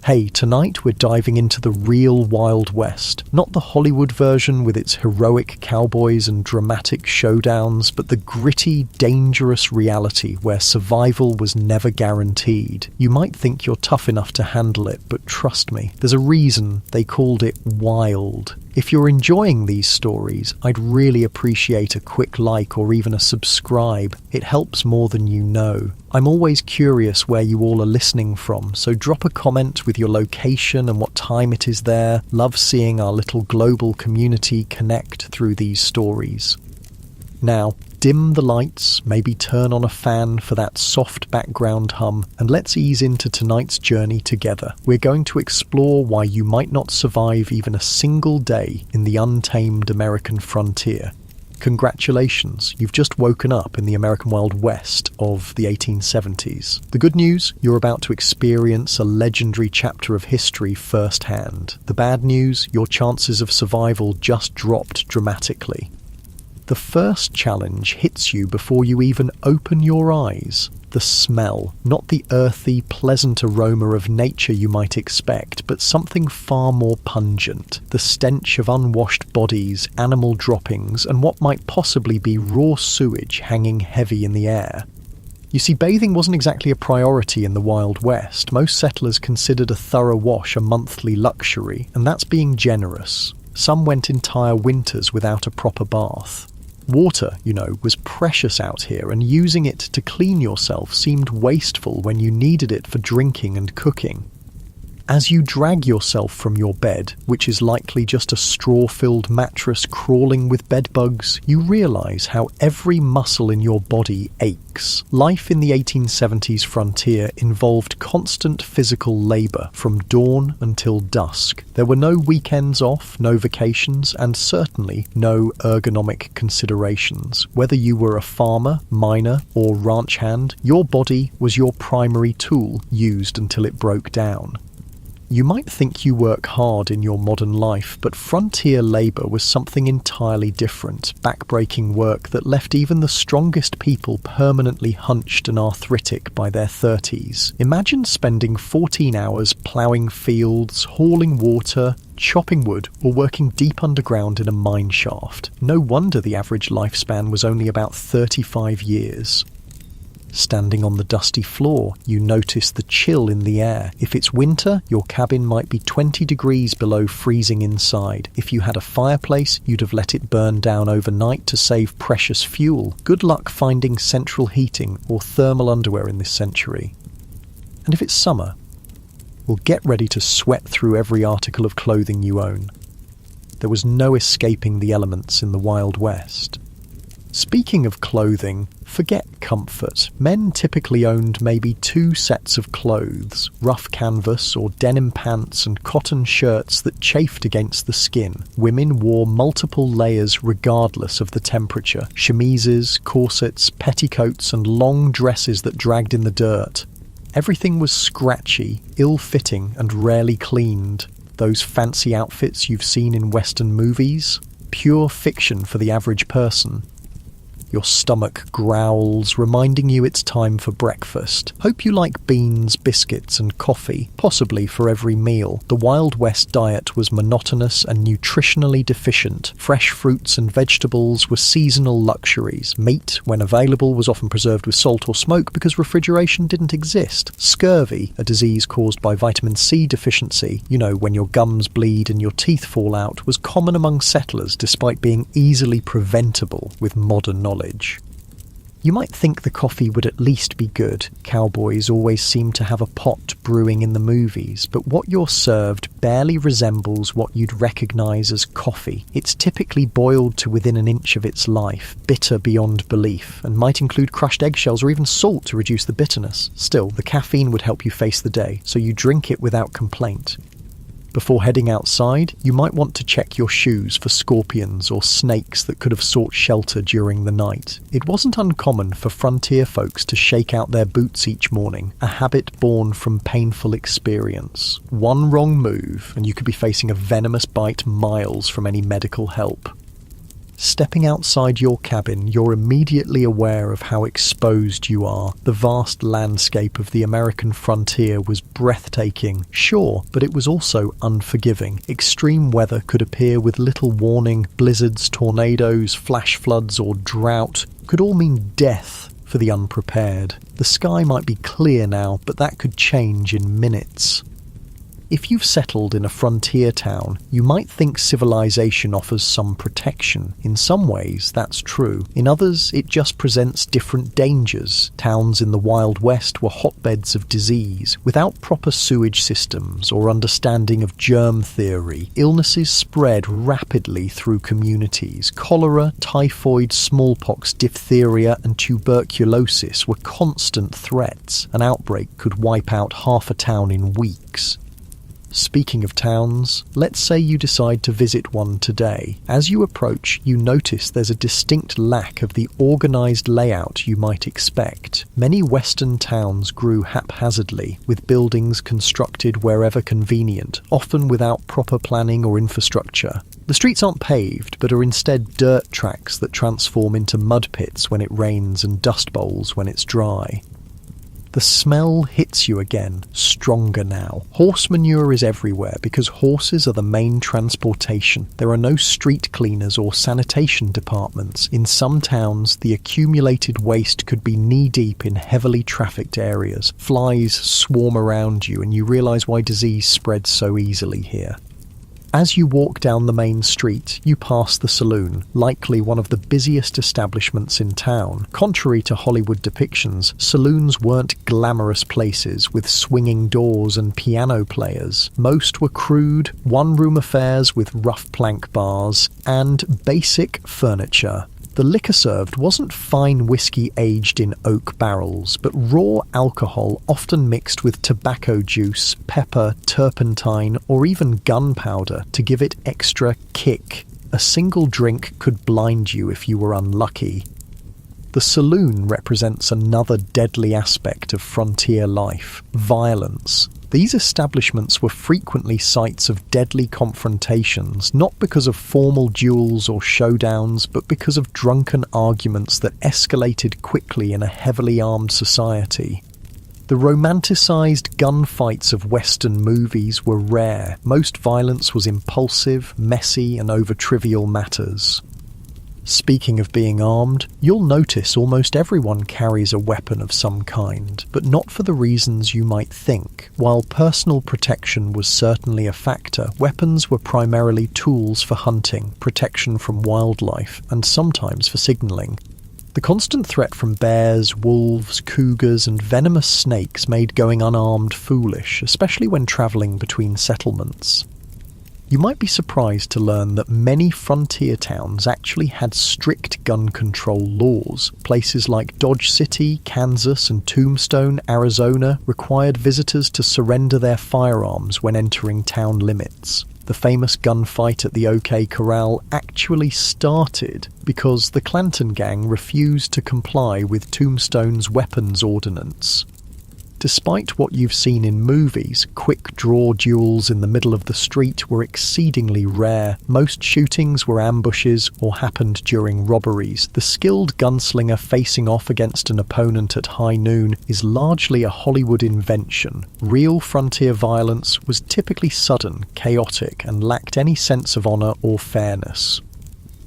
Hey, tonight we're diving into the real Wild West. Not the Hollywood version with its heroic cowboys and dramatic showdowns, but the gritty, dangerous reality where survival was never guaranteed. You might think you're tough enough to handle it, but trust me, there's a reason they called it wild. If you're enjoying these stories, I'd really appreciate a quick like or even a subscribe. It helps more than you know. I'm always curious where you all are listening from, so drop a comment with your location and what time it is there. Love seeing our little global community connect through these stories. Now, dim the lights, maybe turn on a fan for that soft background hum, and let's ease into tonight's journey together. We're going to explore why you might not survive even a single day in the untamed American frontier. Congratulations, you've just woken up in the American Wild West of the 1870s. The good news, you're about to experience a legendary chapter of history firsthand. The bad news, your chances of survival just dropped dramatically. The first challenge hits you before you even open your eyes. The smell, not the earthy, pleasant aroma of nature you might expect, but something far more pungent. The stench of unwashed bodies, animal droppings, and what might possibly be raw sewage hanging heavy in the air. You see, bathing wasn't exactly a priority in the Wild West. Most settlers considered a thorough wash a monthly luxury, and that's being generous. Some went entire winters without a proper bath. Water, was precious out here, and using it to clean yourself seemed wasteful when you needed it for drinking and cooking. As you drag yourself from your bed, which is likely just a straw-filled mattress crawling with bedbugs, you realise how every muscle in your body aches. Life in the 1870s frontier involved constant physical labour from dawn until dusk. There were no weekends off, no vacations, and certainly no ergonomic considerations. Whether you were a farmer, miner, or ranch hand, your body was your primary tool, used until it broke down. You might think you work hard in your modern life, but frontier labour was something entirely different, backbreaking work that left even the strongest people permanently hunched and arthritic by their 30s. Imagine spending 14 hours ploughing fields, hauling water, chopping wood, or working deep underground in a mine shaft. No wonder the average lifespan was only about 35 years. Standing on the dusty floor, you notice the chill in the air. If it's winter, your cabin might be 20 degrees below freezing inside. If you had a fireplace, you'd have let it burn down overnight to save precious fuel. Good luck finding central heating or thermal underwear in this century. And if it's summer, well, get ready to sweat through every article of clothing you own. There was no escaping the elements in the Wild West. Speaking of clothing, forget comfort. Men typically owned maybe 2 sets of clothes, rough canvas or denim pants and cotton shirts that chafed against the skin. Women wore multiple layers regardless of the temperature, chemises, corsets, petticoats and long dresses that dragged in the dirt. Everything was scratchy, ill-fitting and rarely cleaned. Those fancy outfits you've seen in Western movies? Pure fiction for the average person. Your stomach growls, reminding you it's time for breakfast. Hope you like beans, biscuits and coffee, possibly for every meal. The Wild West diet was monotonous and nutritionally deficient. Fresh fruits and vegetables were seasonal luxuries. Meat, when available, was often preserved with salt or smoke because refrigeration didn't exist. Scurvy, a disease caused by vitamin C deficiency, when your gums bleed and your teeth fall out, was common among settlers despite being easily preventable with modern knowledge. You might think the coffee would at least be good. Cowboys always seem to have a pot brewing in the movies, but what you're served barely resembles what you'd recognise as coffee. It's typically boiled to within an inch of its life, bitter beyond belief, and might include crushed eggshells or even salt to reduce the bitterness. Still, the caffeine would help you face the day, so you drink it without complaint. Before heading outside, you might want to check your shoes for scorpions or snakes that could have sought shelter during the night. It wasn't uncommon for frontier folks to shake out their boots each morning, a habit born from painful experience. One wrong move, and you could be facing a venomous bite miles from any medical help. Stepping outside your cabin, you're immediately aware of how exposed you are. The vast landscape of the American frontier was breathtaking, sure, but it was also unforgiving. Extreme weather could appear with little warning. Blizzards, tornadoes, flash floods, or drought could all mean death for the unprepared. The sky might be clear now, but that could change in minutes. If you've settled in a frontier town, you might think civilization offers some protection. In some ways, that's true. In others, it just presents different dangers. Towns in the Wild West were hotbeds of disease. Without proper sewage systems or understanding of germ theory, illnesses spread rapidly through communities. Cholera, typhoid, smallpox, diphtheria, and tuberculosis were constant threats. An outbreak could wipe out half a town in weeks. Speaking of towns, let's say you decide to visit one today. As you approach, you notice there's a distinct lack of the organised layout you might expect. Many Western towns grew haphazardly, with buildings constructed wherever convenient, often without proper planning or infrastructure. The streets aren't paved, but are instead dirt tracks that transform into mud pits when it rains and dust bowls when it's dry. The smell hits you again, stronger now. Horse manure is everywhere because horses are the main transportation. There are no street cleaners or sanitation departments. In some towns, the accumulated waste could be knee-deep in heavily trafficked areas. Flies swarm around you and you realise why disease spreads so easily here. As you walk down the main street, you pass the saloon, likely one of the busiest establishments in town. Contrary to Hollywood depictions, saloons weren't glamorous places with swinging doors and piano players. Most were crude, one-room affairs with rough plank bars and basic furniture. The liquor served wasn't fine whiskey aged in oak barrels, but raw alcohol often mixed with tobacco juice, pepper, turpentine, or even gunpowder to give it extra kick. A single drink could blind you if you were unlucky. The saloon represents another deadly aspect of frontier life: violence. These establishments were frequently sites of deadly confrontations, not because of formal duels or showdowns, but because of drunken arguments that escalated quickly in a heavily armed society. The romanticized gunfights of Western movies were rare. Most violence was impulsive, messy, and over trivial matters. Speaking of being armed, you'll notice almost everyone carries a weapon of some kind, but not for the reasons you might think. While personal protection was certainly a factor, weapons were primarily tools for hunting, protection from wildlife, and sometimes for signaling. The constant threat from bears, wolves, cougars, and venomous snakes made going unarmed foolish, especially when travelling between settlements. You might be surprised to learn that many frontier towns actually had strict gun control laws. Places like Dodge City, Kansas, and Tombstone, Arizona required visitors to surrender their firearms when entering town limits. The famous gunfight at the OK Corral actually started because the Clanton Gang refused to comply with Tombstone's weapons ordinance. Despite what you've seen in movies, quick-draw duels in the middle of the street were exceedingly rare. Most shootings were ambushes or happened during robberies. The skilled gunslinger facing off against an opponent at high noon is largely a Hollywood invention. Real frontier violence was typically sudden, chaotic, and lacked any sense of honor or fairness.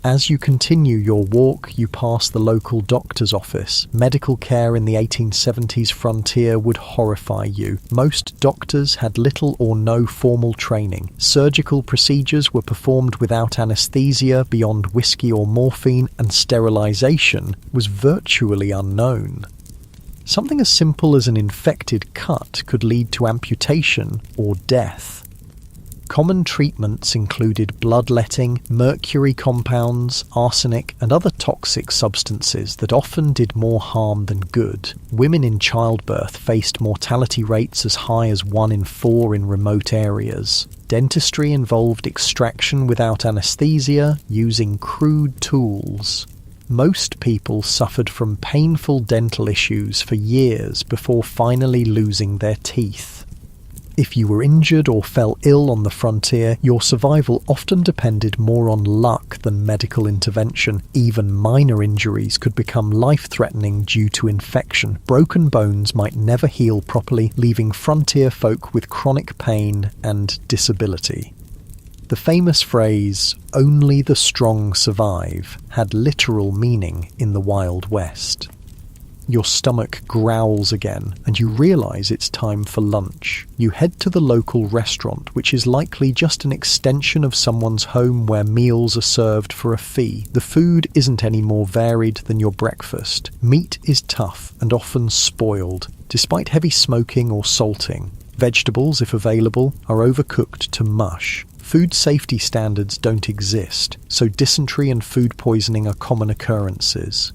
As you continue your walk, you pass the local doctor's office. Medical care in the 1870s frontier would horrify you. Most doctors had little or no formal training. Surgical procedures were performed without anesthesia beyond whiskey or morphine, and sterilization was virtually unknown. Something as simple as an infected cut could lead to amputation or death. Common treatments included bloodletting, mercury compounds, arsenic, and other toxic substances that often did more harm than good. Women in childbirth faced mortality rates as high as 1 in 4 in remote areas. Dentistry involved extraction without anesthesia, using crude tools. Most people suffered from painful dental issues for years before finally losing their teeth. If you were injured or fell ill on the frontier, your survival often depended more on luck than medical intervention. Even minor injuries could become life-threatening due to infection. Broken bones might never heal properly, leaving frontier folk with chronic pain and disability. The famous phrase, "only the strong survive," had literal meaning in the Wild West. Your stomach growls again, and you realise it's time for lunch. You head to the local restaurant, which is likely just an extension of someone's home where meals are served for a fee. The food isn't any more varied than your breakfast. Meat is tough and often spoiled, despite heavy smoking or salting. Vegetables, if available, are overcooked to mush. Food safety standards don't exist, so dysentery and food poisoning are common occurrences.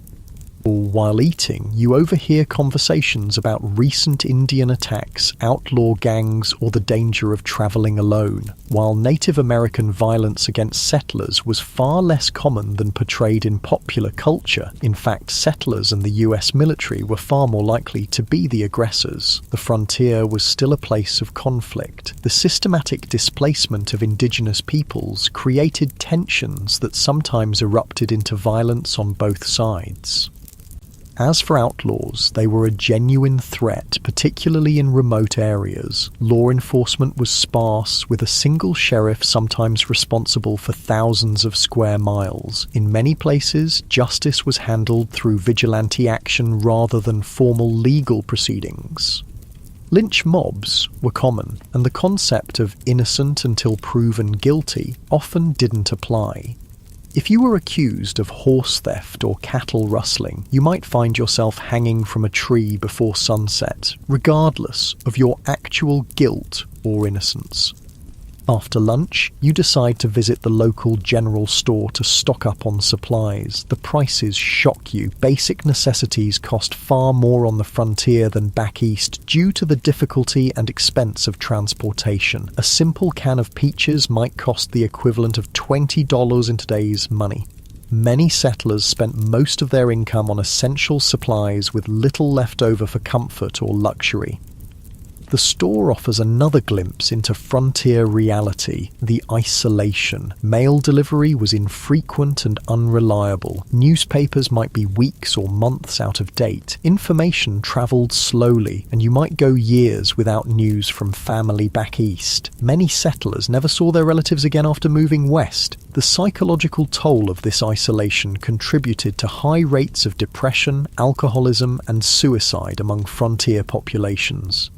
While eating, you overhear conversations about recent Indian attacks, outlaw gangs, or the danger of travelling alone. While Native American violence against settlers was far less common than portrayed in popular culture, in fact, settlers and the US military were far more likely to be the aggressors. The frontier was still a place of conflict. The systematic displacement of indigenous peoples created tensions that sometimes erupted into violence on both sides. As for outlaws, they were a genuine threat, particularly in remote areas. Law enforcement was sparse, with a single sheriff sometimes responsible for thousands of square miles. In many places, justice was handled through vigilante action rather than formal legal proceedings. Lynch mobs were common, and the concept of innocent until proven guilty often didn't apply. If you were accused of horse theft or cattle rustling, you might find yourself hanging from a tree before sunset, regardless of your actual guilt or innocence. After lunch, you decide to visit the local general store to stock up on supplies. The prices shock you. Basic necessities cost far more on the frontier than back east due to the difficulty and expense of transportation. A simple can of peaches might cost the equivalent of $20 in today's money. Many settlers spent most of their income on essential supplies with little left over for comfort or luxury. The store offers another glimpse into frontier reality, the isolation. Mail delivery was infrequent and unreliable. Newspapers might be weeks or months out of date. Information travelled slowly, and you might go years without news from family back east. Many settlers never saw their relatives again after moving west. The psychological toll of this isolation contributed to high rates of depression, alcoholism, and suicide among frontier populations.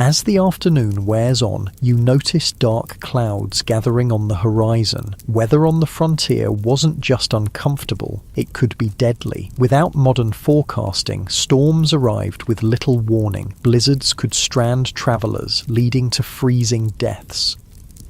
As the afternoon wears on, you notice dark clouds gathering on the horizon. Weather on the frontier wasn't just uncomfortable, it could be deadly. Without modern forecasting, storms arrived with little warning. Blizzards could strand travellers, leading to freezing deaths.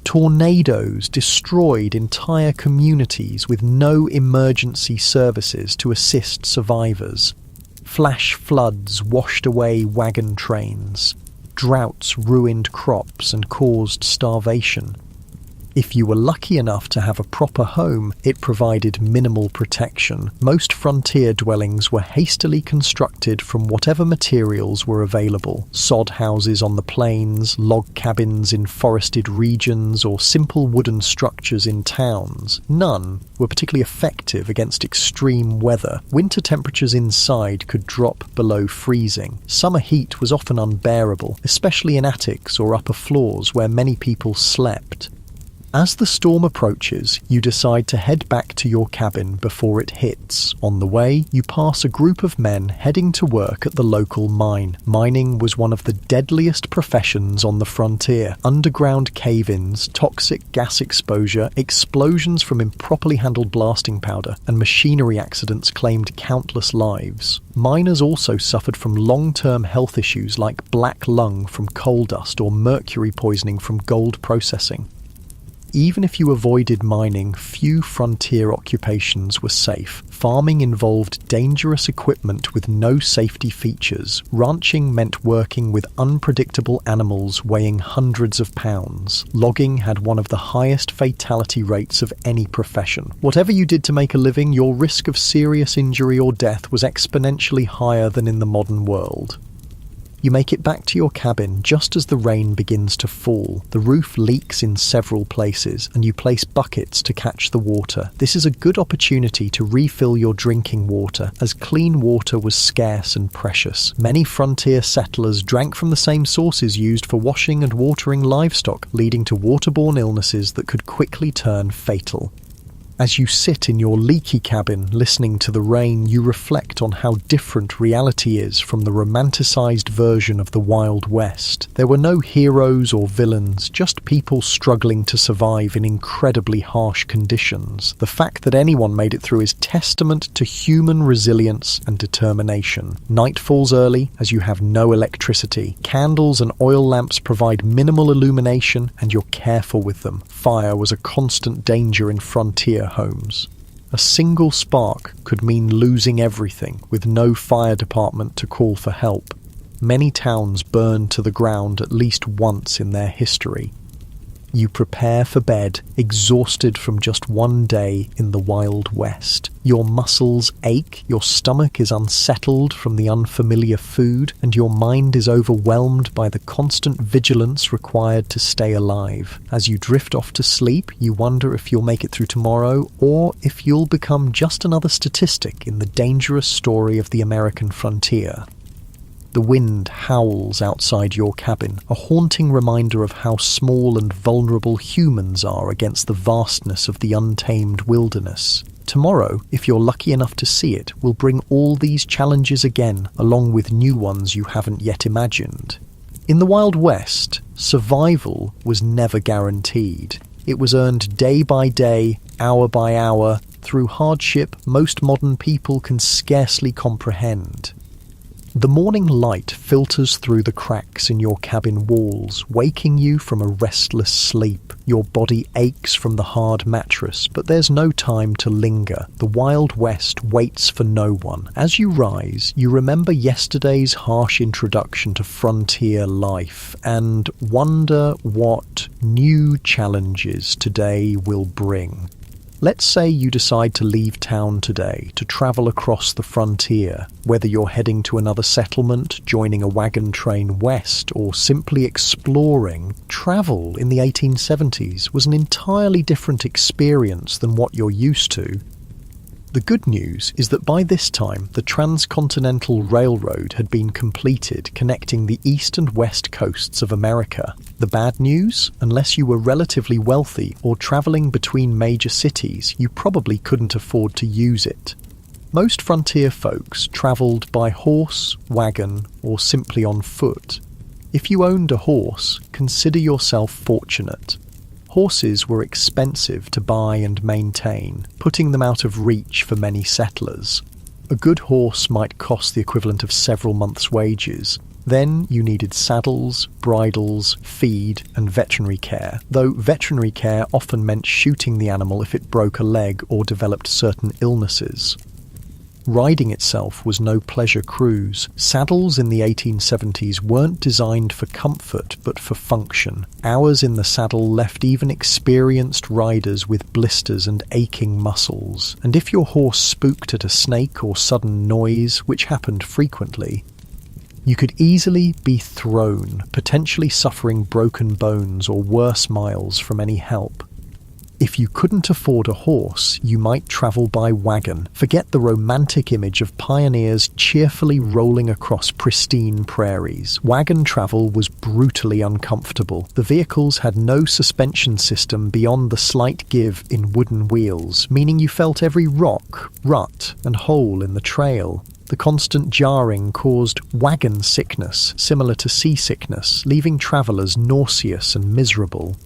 Tornadoes destroyed entire communities with no emergency services to assist survivors. Flash floods washed away wagon trains. Droughts ruined crops and caused starvation. If you were lucky enough to have a proper home, it provided minimal protection. Most frontier dwellings were hastily constructed from whatever materials were available. Sod houses on the plains, log cabins in forested regions, or simple wooden structures in towns. None were particularly effective against extreme weather. Winter temperatures inside could drop below freezing. Summer heat was often unbearable, especially in attics or upper floors where many people slept. As the storm approaches, you decide to head back to your cabin before it hits. On the way, you pass a group of men heading to work at the local mine. Mining was one of the deadliest professions on the frontier. Underground cave-ins, toxic gas exposure, explosions from improperly handled blasting powder, and machinery accidents claimed countless lives. Miners also suffered from long-term health issues like black lung from coal dust or mercury poisoning from gold processing. Even if you avoided mining, few frontier occupations were safe. Farming involved dangerous equipment with no safety features. Ranching meant working with unpredictable animals weighing hundreds of pounds. Logging had one of the highest fatality rates of any profession. Whatever you did to make a living, your risk of serious injury or death was exponentially higher than in the modern world. You make it back to your cabin just as the rain begins to fall. The roof leaks in several places, and you place buckets to catch the water. This is a good opportunity to refill your drinking water, as clean water was scarce and precious. Many frontier settlers drank from the same sources used for washing and watering livestock, leading to waterborne illnesses that could quickly turn fatal. As you sit in your leaky cabin listening to the rain, you reflect on how different reality is from the romanticized version of the Wild West. There were no heroes or villains, just people struggling to survive in incredibly harsh conditions. The fact that anyone made it through is testament to human resilience and determination. Night falls early as you have no electricity. Candles and oil lamps provide minimal illumination, and you're careful with them. Fire was a constant danger in frontier homes. A single spark could mean losing everything, with no fire department to call for help. Many towns burned to the ground at least once in their history. You prepare for bed, exhausted from just one day in the Wild West. Your muscles ache, your stomach is unsettled from the unfamiliar food, and your mind is overwhelmed by the constant vigilance required to stay alive. As you drift off to sleep, you wonder if you'll make it through tomorrow, or if you'll become just another statistic in the dangerous story of the American frontier. The wind howls outside your cabin, a haunting reminder of how small and vulnerable humans are against the vastness of the untamed wilderness. Tomorrow, if you're lucky enough to see it, will bring all these challenges again, along with new ones you haven't yet imagined. In the Wild West, survival was never guaranteed. It was earned day by day, hour by hour, through hardship most modern people can scarcely comprehend. The morning light filters through the cracks in your cabin walls, waking you from a restless sleep. Your body aches from the hard mattress, but there's no time to linger. The Wild West waits for no one. As you rise, you remember yesterday's harsh introduction to frontier life and wonder what new challenges today will bring. Let's say you decide to leave town today to travel across the frontier. Whether you're heading to another settlement, joining a wagon train west, or simply exploring, travel in the 1870s was an entirely different experience than what you're used to. The good news is that by this time, the Transcontinental Railroad had been completed, connecting the east and west coasts of America. The bad news? Unless you were relatively wealthy or travelling between major cities, you probably couldn't afford to use it. Most frontier folks travelled by horse, wagon, or simply on foot. If you owned a horse, consider yourself fortunate. Horses were expensive to buy and maintain, putting them out of reach for many settlers. A good horse might cost the equivalent of several months' wages. Then you needed saddles, bridles, feed, and veterinary care, though veterinary care often meant shooting the animal if it broke a leg or developed certain illnesses. Riding itself was no pleasure cruise. Saddles in the 1870s weren't designed for comfort but for function. Hours in the saddle left even experienced riders with blisters and aching muscles. And if your horse spooked at a snake or sudden noise, which happened frequently, you could easily be thrown, potentially suffering broken bones or worse miles from any help. If you couldn't afford a horse, you might travel by wagon. Forget the romantic image of pioneers cheerfully rolling across pristine prairies. Wagon travel was brutally uncomfortable. The vehicles had no suspension system beyond the slight give in wooden wheels, meaning you felt every rock, rut, and hole in the trail. The constant jarring caused wagon sickness, similar to seasickness, leaving travellers nauseous and miserable.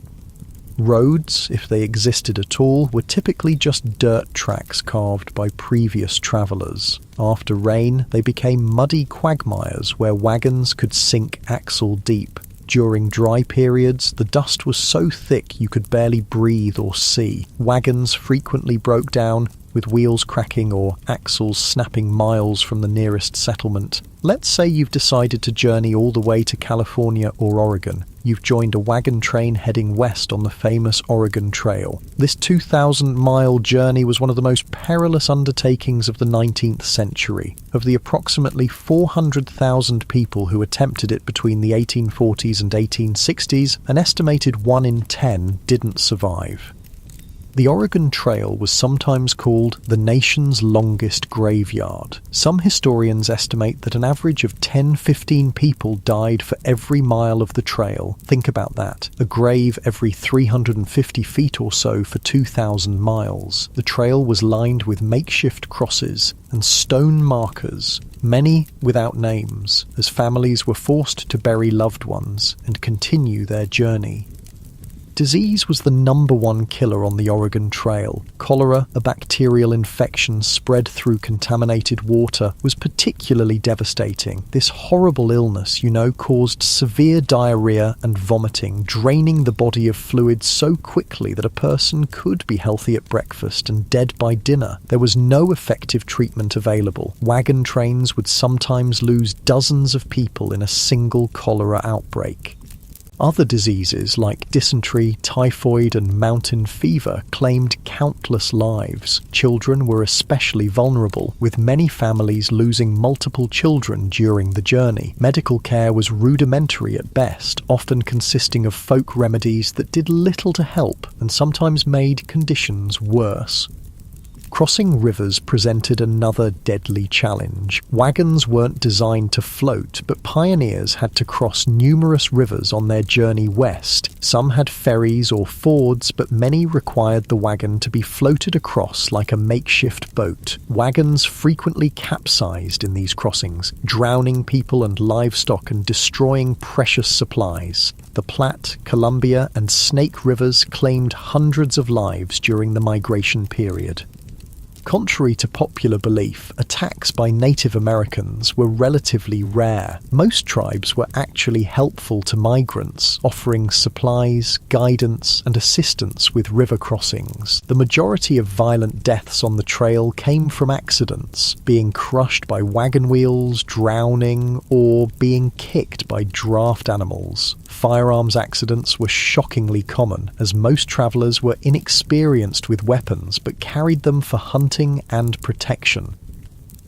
Roads, if they existed at all, were typically just dirt tracks carved by previous travellers. After rain, they became muddy quagmires where wagons could sink axle deep. During dry periods, the dust was so thick you could barely breathe or see. Wagons frequently broke down, with wheels cracking or axles snapping miles from the nearest settlement. Let's say you've decided to journey all the way to California or Oregon. you've joined a wagon train heading west on the famous Oregon Trail. This 2,000-mile journey was one of the most perilous undertakings of the 19th century. Of the approximately 400,000 people who attempted it between the 1840s and 1860s, an estimated 1 in 10 didn't survive. The Oregon Trail was sometimes called the nation's longest graveyard. Some historians estimate that an average of 10-15 people died for every mile of the trail. Think about that. A grave every 350 feet or so for 2,000 miles. The trail was lined with makeshift crosses and stone markers, many without names, as families were forced to bury loved ones and continue their journey. Disease was the number one killer on the Oregon Trail. Cholera, a bacterial infection spread through contaminated water, was particularly devastating. This horrible illness, caused severe diarrhea and vomiting, draining the body of fluids so quickly that a person could be healthy at breakfast and dead by dinner. There was no effective treatment available. Wagon trains would sometimes lose dozens of people in a single cholera outbreak. Other diseases like dysentery, typhoid, and mountain fever claimed countless lives. Children were especially vulnerable, with many families losing multiple children during the journey. Medical care was rudimentary at best, often consisting of folk remedies that did little to help and sometimes made conditions worse. Crossing rivers presented another deadly challenge. Wagons weren't designed to float, but pioneers had to cross numerous rivers on their journey west. Some had ferries or fords, but many required the wagon to be floated across like a makeshift boat. Wagons frequently capsized in these crossings, drowning people and livestock and destroying precious supplies. The Platte, Columbia, and Snake Rivers claimed hundreds of lives during the migration period. Contrary to popular belief, attacks by Native Americans were relatively rare. Most tribes were actually helpful to migrants, offering supplies, guidance, and assistance with river crossings. The majority of violent deaths on the trail came from accidents, being crushed by wagon wheels, drowning, or being kicked by draft animals. Firearms accidents were shockingly common, as most travelers were inexperienced with weapons but carried them for hunting and protection.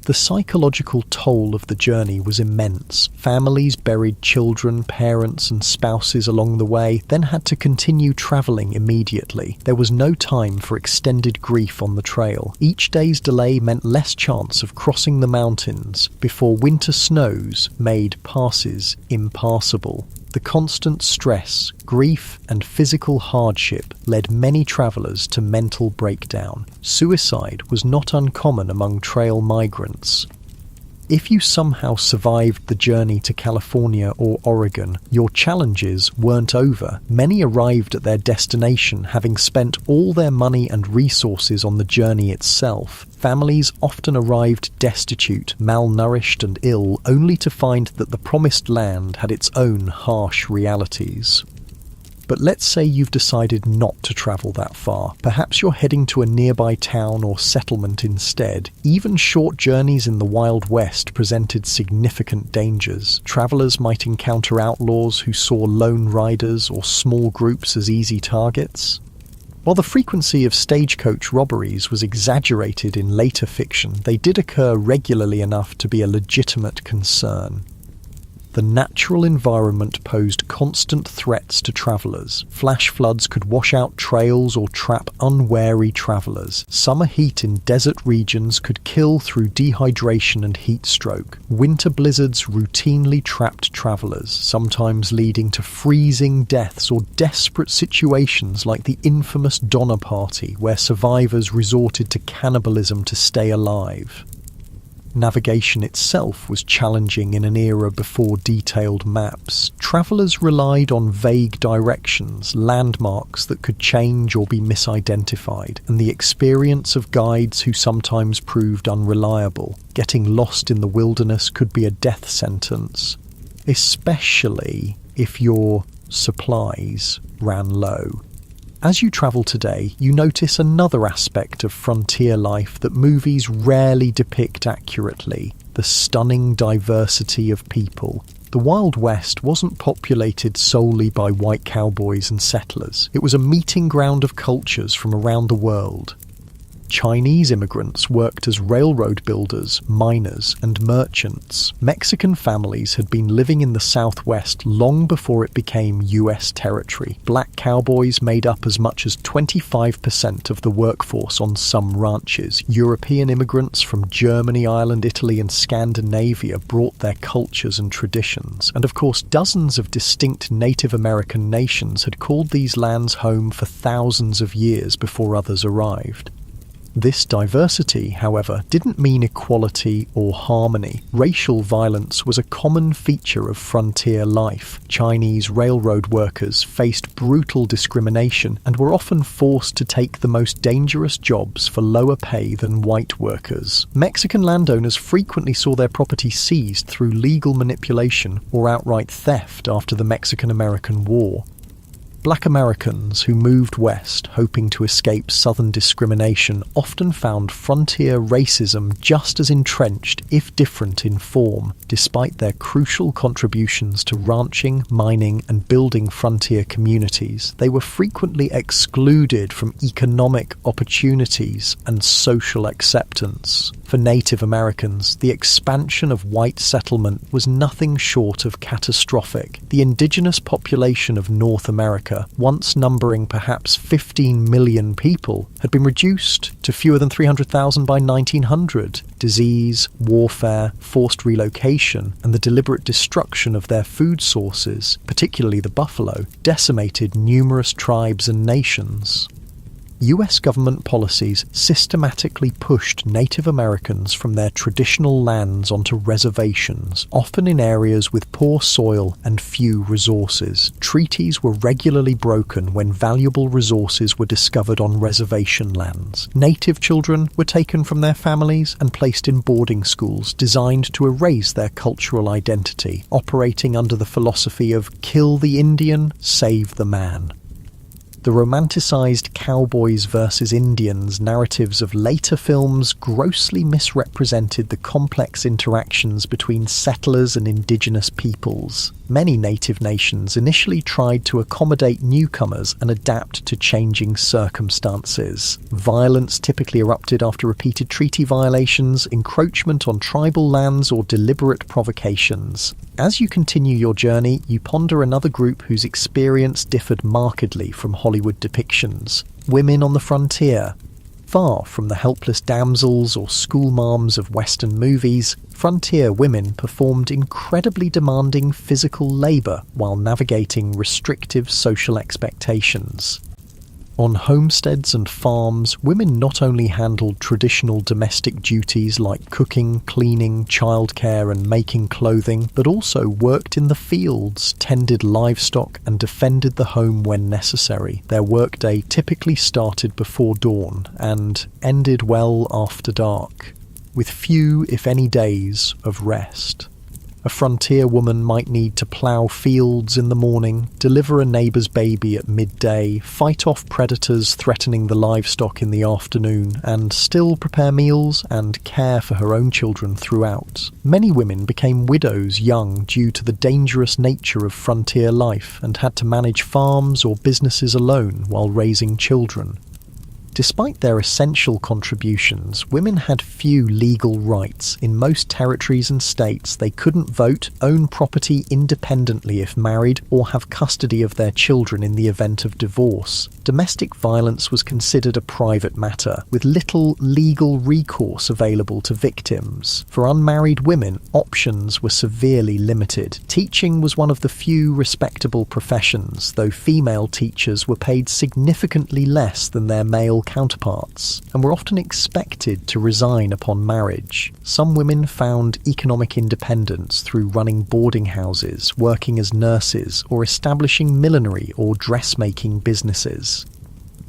The psychological toll of the journey was immense. Families buried children, parents, and spouses along the way, then had to continue travelling immediately. There was no time for extended grief on the trail. Each day's delay meant less chance of crossing the mountains before winter snows made passes impassable. The constant stress, grief, and physical hardship led many travellers to mental breakdown. Suicide was not uncommon among trail migrants. If you somehow survived the journey to California or Oregon, your challenges weren't over. Many arrived at their destination having spent all their money and resources on the journey itself. Families often arrived destitute, malnourished, and ill, only to find that the promised land had its own harsh realities. But let's say you've decided not to travel that far. Perhaps you're heading to a nearby town or settlement instead. Even short journeys in the Wild West presented significant dangers. Travelers might encounter outlaws who saw lone riders or small groups as easy targets. While the frequency of stagecoach robberies was exaggerated in later fiction, they did occur regularly enough to be a legitimate concern. The natural environment posed constant threats to travellers. Flash floods could wash out trails or trap unwary travellers. Summer heat in desert regions could kill through dehydration and heat stroke. Winter blizzards routinely trapped travellers, sometimes leading to freezing deaths or desperate situations like the infamous Donner Party, where survivors resorted to cannibalism to stay alive. Navigation itself was challenging in an era before detailed maps. Travellers relied on vague directions, landmarks that could change or be misidentified, and the experience of guides who sometimes proved unreliable. Getting lost in the wilderness could be a death sentence, especially if your supplies ran low. As you travel today, you notice another aspect of frontier life that movies rarely depict accurately: the stunning diversity of people. The Wild West wasn't populated solely by white cowboys and settlers. It was a meeting ground of cultures from around the world. Chinese immigrants worked as railroad builders, miners, and merchants. Mexican families had been living in the Southwest long before it became US territory. Black cowboys made up as much as 25% of the workforce on some ranches. European immigrants from Germany, Ireland, Italy, and Scandinavia brought their cultures and traditions. And of course, dozens of distinct Native American nations had called these lands home for thousands of years before others arrived. This diversity, however, didn't mean equality or harmony. Racial violence was a common feature of frontier life. Chinese railroad workers faced brutal discrimination and were often forced to take the most dangerous jobs for lower pay than white workers. Mexican landowners frequently saw their property seized through legal manipulation or outright theft after the Mexican-American War. Black Americans who moved west hoping to escape Southern discrimination often found frontier racism just as entrenched, if different in form. Despite their crucial contributions to ranching, mining, and building frontier communities, they were frequently excluded from economic opportunities and social acceptance. For Native Americans, the expansion of white settlement was nothing short of catastrophic. The indigenous population of North America, once numbering perhaps 15 million people, had been reduced to fewer than 300,000 by 1900. Disease, warfare, forced relocation, and the deliberate destruction of their food sources, particularly the buffalo, decimated numerous tribes and nations. US government policies systematically pushed Native Americans from their traditional lands onto reservations, often in areas with poor soil and few resources. Treaties were regularly broken when valuable resources were discovered on reservation lands. Native children were taken from their families and placed in boarding schools designed to erase their cultural identity, operating under the philosophy of "kill the Indian, save the man." The romanticized cowboys versus Indians narratives of later films grossly misrepresented the complex interactions between settlers and indigenous peoples. Many native nations initially tried to accommodate newcomers and adapt to changing circumstances. Violence typically erupted after repeated treaty violations, encroachment on tribal lands, or deliberate provocations. As you continue your journey, you ponder another group whose experience differed markedly from Hollywood depictions: women on the frontier. Far from the helpless damsels or schoolmarms of Western movies, frontier women performed incredibly demanding physical labour while navigating restrictive social expectations. On homesteads and farms, women not only handled traditional domestic duties like cooking, cleaning, childcare, and making clothing, but also worked in the fields, tended livestock, and defended the home when necessary. Their workday typically started before dawn and ended well after dark, with few, if any, days of rest. A frontier woman might need to plough fields in the morning, deliver a neighbour's baby at midday, fight off predators threatening the livestock in the afternoon, and still prepare meals and care for her own children throughout. Many women became widows young due to the dangerous nature of frontier life and had to manage farms or businesses alone while raising children. Despite their essential contributions, women had few legal rights. In most territories and states, they couldn't vote, own property independently if married, or have custody of their children in the event of divorce. Domestic violence was considered a private matter, with little legal recourse available to victims. For unmarried women, options were severely limited. Teaching was one of the few respectable professions, though female teachers were paid significantly less than their male counterparts, and were often expected to resign upon marriage. Some women found economic independence through running boarding houses, working as nurses, or establishing millinery or dressmaking businesses.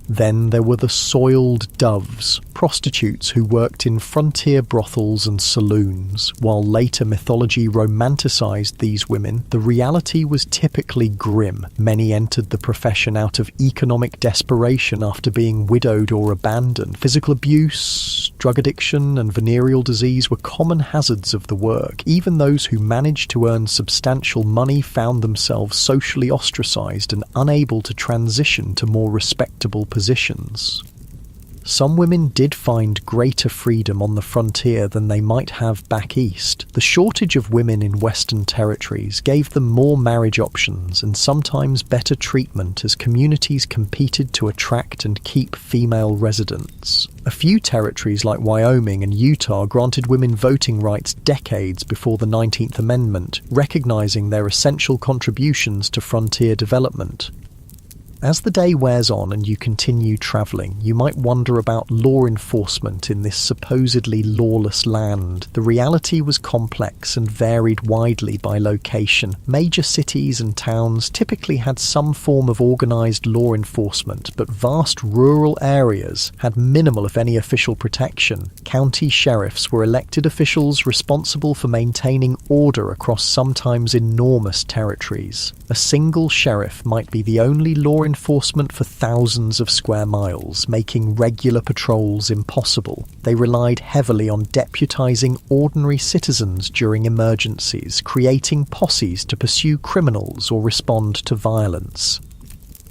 Then there were the soiled doves, prostitutes who worked in frontier brothels and saloons. While later mythology romanticized these women, the reality was typically grim. Many entered the profession out of economic desperation after being widowed or abandoned. Physical abuse, drug addiction, and venereal disease were common hazards of the work. Even those who managed to earn substantial money found themselves socially ostracized and unable to transition to more respectable positions. Some women did find greater freedom on the frontier than they might have back east. The shortage of women in Western territories gave them more marriage options and sometimes better treatment as communities competed to attract and keep female residents. A few territories like Wyoming and Utah granted women voting rights decades before the 19th Amendment, recognizing their essential contributions to frontier development. As the day wears on and you continue travelling, you might wonder about law enforcement in this supposedly lawless land. The reality was complex and varied widely by location. Major cities and towns typically had some form of organised law enforcement, but vast rural areas had minimal, if any, official protection. County sheriffs were elected officials responsible for maintaining order across sometimes enormous territories. A single sheriff might be the only law enforcement for thousands of square miles, making regular patrols impossible. They relied heavily on deputizing ordinary citizens during emergencies, creating posses to pursue criminals or respond to violence.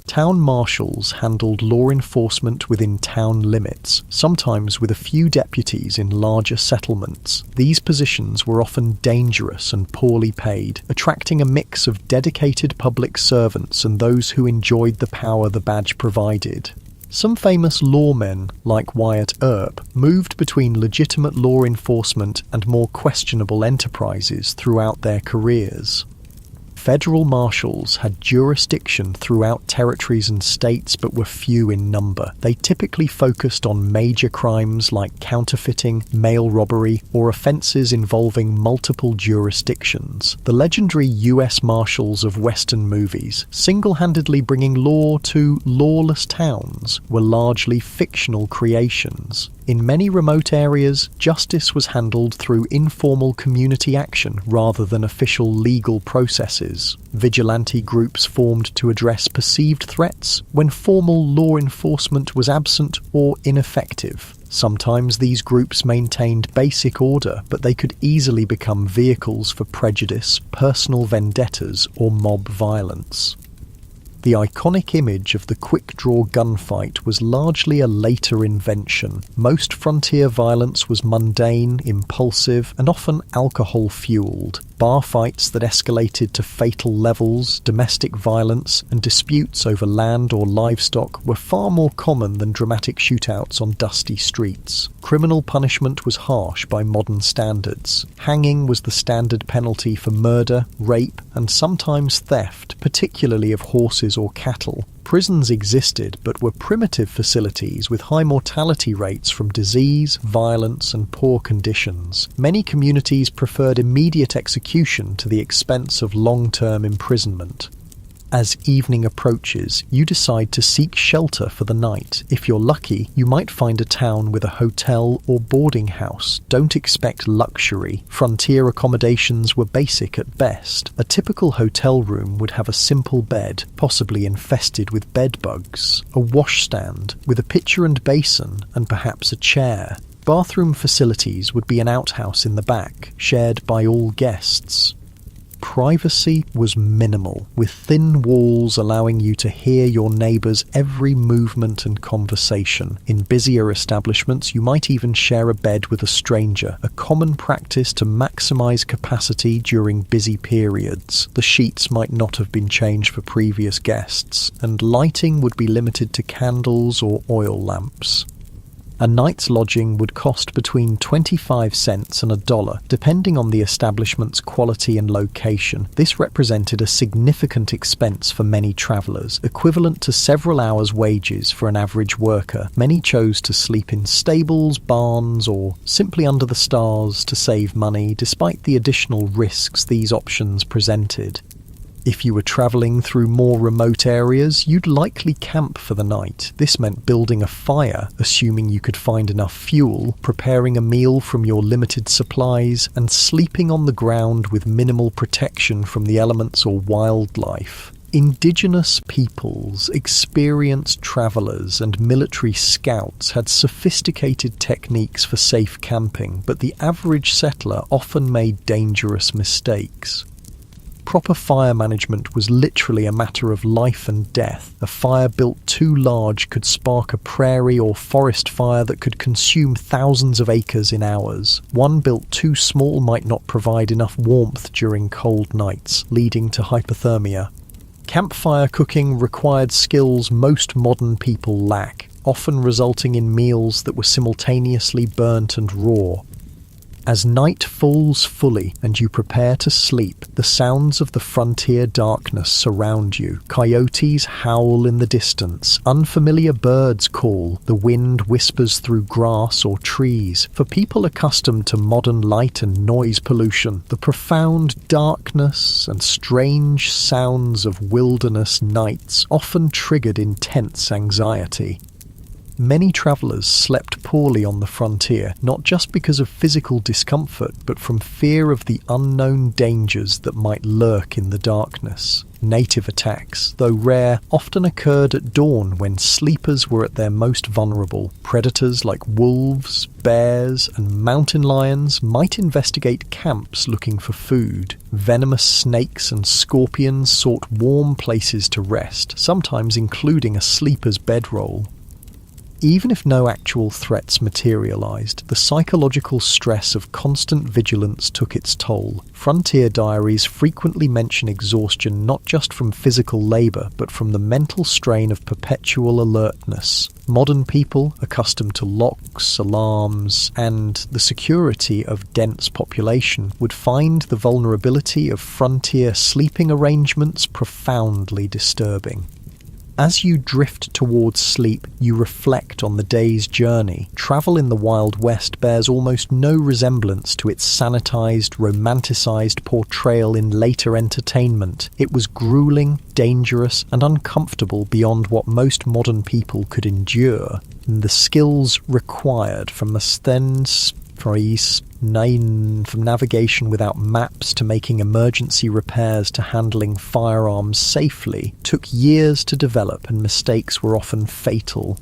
Town marshals handled law enforcement within town limits, sometimes with a few deputies in larger settlements. These positions were often dangerous and poorly paid, attracting a mix of dedicated public servants and those who enjoyed the power the badge provided. Some famous lawmen, like Wyatt Earp, moved between legitimate law enforcement and more questionable enterprises throughout their careers. Federal marshals had jurisdiction throughout territories and states but were few in number. They typically focused on major crimes like counterfeiting, mail robbery, or offences involving multiple jurisdictions. The legendary U.S. Marshals of Western movies, single-handedly bringing law to lawless towns, were largely fictional creations. In many remote areas, justice was handled through informal community action rather than official legal processes. Vigilante groups formed to address perceived threats when formal law enforcement was absent or ineffective. Sometimes these groups maintained basic order, but they could easily become vehicles for prejudice, personal vendettas, or mob violence. The iconic image of the quick-draw gunfight was largely a later invention. Most frontier violence was mundane, impulsive, and often alcohol-fueled. Bar fights that escalated to fatal levels, domestic violence, and disputes over land or livestock were far more common than dramatic shootouts on dusty streets. Criminal punishment was harsh by modern standards. Hanging was the standard penalty for murder, rape, and sometimes theft, particularly of horses or cattle. Prisons existed, but were primitive facilities with high mortality rates from disease, violence, and poor conditions. Many communities preferred immediate execution to the expense of long-term imprisonment. As evening approaches, you decide to seek shelter for the night. If you're lucky, you might find a town with a hotel or boarding house. Don't expect luxury. Frontier accommodations were basic at best. A typical hotel room would have a simple bed, possibly infested with bed bugs, a washstand with a pitcher and basin, and perhaps a chair. Bathroom facilities would be an outhouse in the back, shared by all guests. Privacy was minimal, with thin walls allowing you to hear your neighbours' every movement and conversation. In busier establishments, you might even share a bed with a stranger, a common practice to maximise capacity during busy periods. The sheets might not have been changed for previous guests, and lighting would be limited to candles or oil lamps. A night's lodging would cost between 25 cents and $1, depending on the establishment's quality and location. This represented a significant expense for many travellers, equivalent to several hours' wages for an average worker. Many chose to sleep in stables, barns, or simply under the stars to save money, despite the additional risks these options presented. If you were travelling through more remote areas, you'd likely camp for the night. This meant building a fire, assuming you could find enough fuel, preparing a meal from your limited supplies, and sleeping on the ground with minimal protection from the elements or wildlife. Indigenous peoples, experienced travellers, and military scouts had sophisticated techniques for safe camping, but the average settler often made dangerous mistakes. Proper fire management was literally a matter of life and death. A fire built too large could spark a prairie or forest fire that could consume thousands of acres in hours. One built too small might not provide enough warmth during cold nights, leading to hypothermia. Campfire cooking required skills most modern people lack, often resulting in meals that were simultaneously burnt and raw. As night falls fully and you prepare to sleep, the sounds of the frontier darkness surround you. Coyotes howl in the distance, unfamiliar birds call, the wind whispers through grass or trees. For people accustomed to modern light and noise pollution, the profound darkness and strange sounds of wilderness nights often triggered intense anxiety. Many travellers slept poorly on the frontier, not just because of physical discomfort, but from fear of the unknown dangers that might lurk in the darkness. Native attacks, though rare, often occurred at dawn when sleepers were at their most vulnerable. Predators like wolves, bears, and mountain lions might investigate camps looking for food. Venomous snakes and scorpions sought warm places to rest, sometimes including a sleeper's bedroll. Even if no actual threats materialized, the psychological stress of constant vigilance took its toll. Frontier diaries frequently mention exhaustion not just from physical labor, but from the mental strain of perpetual alertness. Modern people, accustomed to locks, alarms, and the security of dense population, would find the vulnerability of frontier sleeping arrangements profoundly disturbing. As you drift towards sleep, you reflect on the day's journey. Travel in the Wild West bears almost no resemblance to its sanitized, romanticized portrayal in later entertainment. It was grueling, dangerous, and uncomfortable beyond what most modern people could endure. The skills required from navigation without maps to making emergency repairs to handling firearms safely took years to develop, and mistakes were often fatal.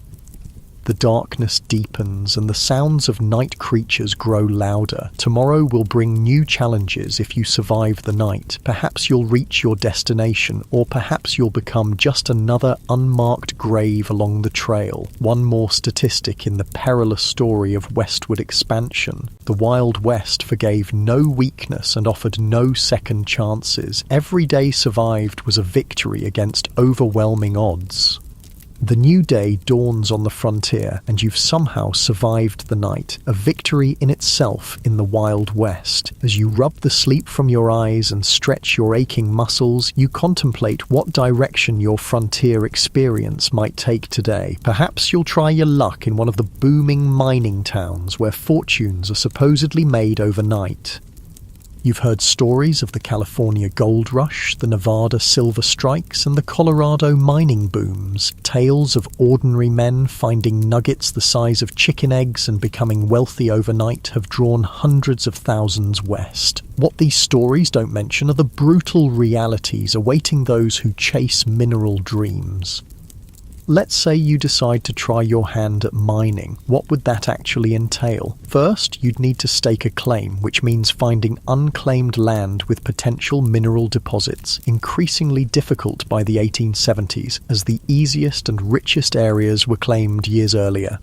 The darkness deepens and the sounds of night creatures grow louder. Tomorrow will bring new challenges if you survive the night. Perhaps you'll reach your destination, or perhaps you'll become just another unmarked grave along the trail. One more statistic in the perilous story of westward expansion. The Wild West forgave no weakness and offered no second chances. Every day survived was a victory against overwhelming odds. The new day dawns on the frontier, and you've somehow survived the night, a victory in itself in the Wild West. As you rub the sleep from your eyes and stretch your aching muscles, you contemplate what direction your frontier experience might take today. Perhaps you'll try your luck in one of the booming mining towns where fortunes are supposedly made overnight. You've heard stories of the California gold rush, the Nevada silver strikes, and the Colorado mining booms. Tales of ordinary men finding nuggets the size of chicken eggs and becoming wealthy overnight have drawn hundreds of thousands west. What these stories don't mention are the brutal realities awaiting those who chase mineral dreams. Let's say you decide to try your hand at mining. What would that actually entail? First, you'd need to stake a claim, which means finding unclaimed land with potential mineral deposits, increasingly difficult by the 1870s, as the easiest and richest areas were claimed years earlier.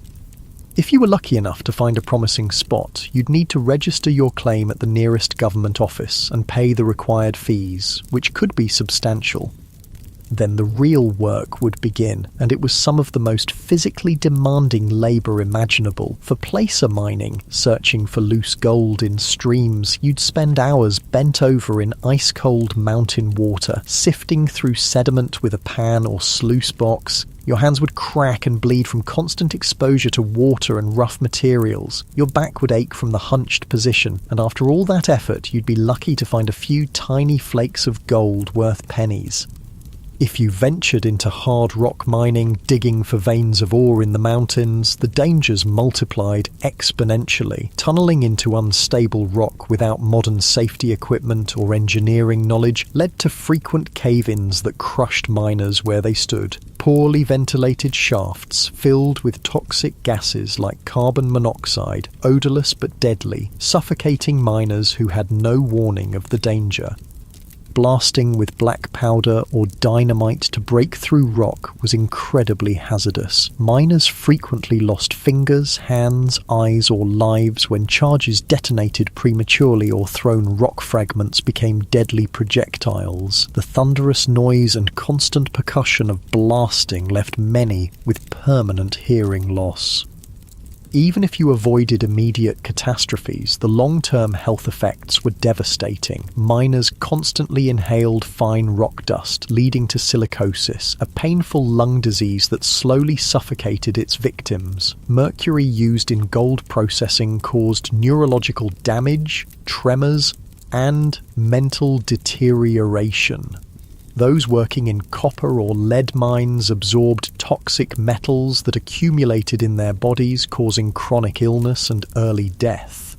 If you were lucky enough to find a promising spot, you'd need to register your claim at the nearest government office and pay the required fees, which could be substantial. Then the real work would begin, and it was some of the most physically demanding labour imaginable. For placer mining, searching for loose gold in streams, you'd spend hours bent over in ice-cold mountain water, sifting through sediment with a pan or sluice box. Your hands would crack and bleed from constant exposure to water and rough materials. Your back would ache from the hunched position, and after all that effort, you'd be lucky to find a few tiny flakes of gold worth pennies. If you ventured into hard rock mining, digging for veins of ore in the mountains, the dangers multiplied exponentially. Tunneling into unstable rock without modern safety equipment or engineering knowledge led to frequent cave-ins that crushed miners where they stood. Poorly ventilated shafts filled with toxic gases like carbon monoxide, odorless but deadly, suffocating miners who had no warning of the danger. Blasting with black powder or dynamite to break through rock was incredibly hazardous. Miners frequently lost fingers, hands, eyes, or lives when charges detonated prematurely or thrown rock fragments became deadly projectiles. The thunderous noise and constant percussion of blasting left many with permanent hearing loss. Even if you avoided immediate catastrophes, the long-term health effects were devastating. Miners constantly inhaled fine rock dust, leading to silicosis, a painful lung disease that slowly suffocated its victims. Mercury used in gold processing caused neurological damage, tremors, and mental deterioration. Those working in copper or lead mines absorbed toxic metals that accumulated in their bodies, causing chronic illness and early death.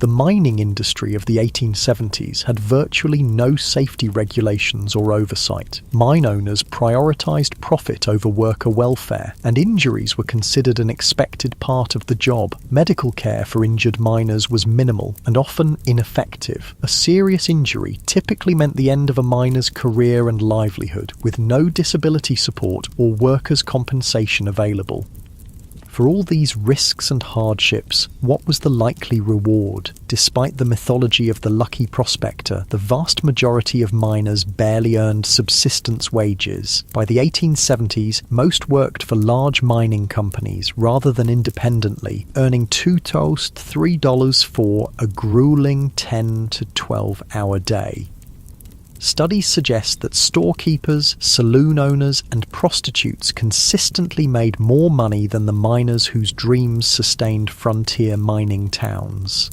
The mining industry of the 1870s had virtually no safety regulations or oversight. Mine owners prioritized profit over worker welfare, and injuries were considered an expected part of the job. Medical care for injured miners was minimal and often ineffective. A serious injury typically meant the end of a miner's career and livelihood, with no disability support or workers' compensation available. For all these risks and hardships, what was the likely reward? Despite the mythology of the lucky prospector, the vast majority of miners barely earned subsistence wages. By the 1870s, most worked for large mining companies rather than independently, earning $2 to $3 for a grueling 10 to 12-hour day. Studies suggest that storekeepers, saloon owners, and prostitutes consistently made more money than the miners whose dreams sustained frontier mining towns.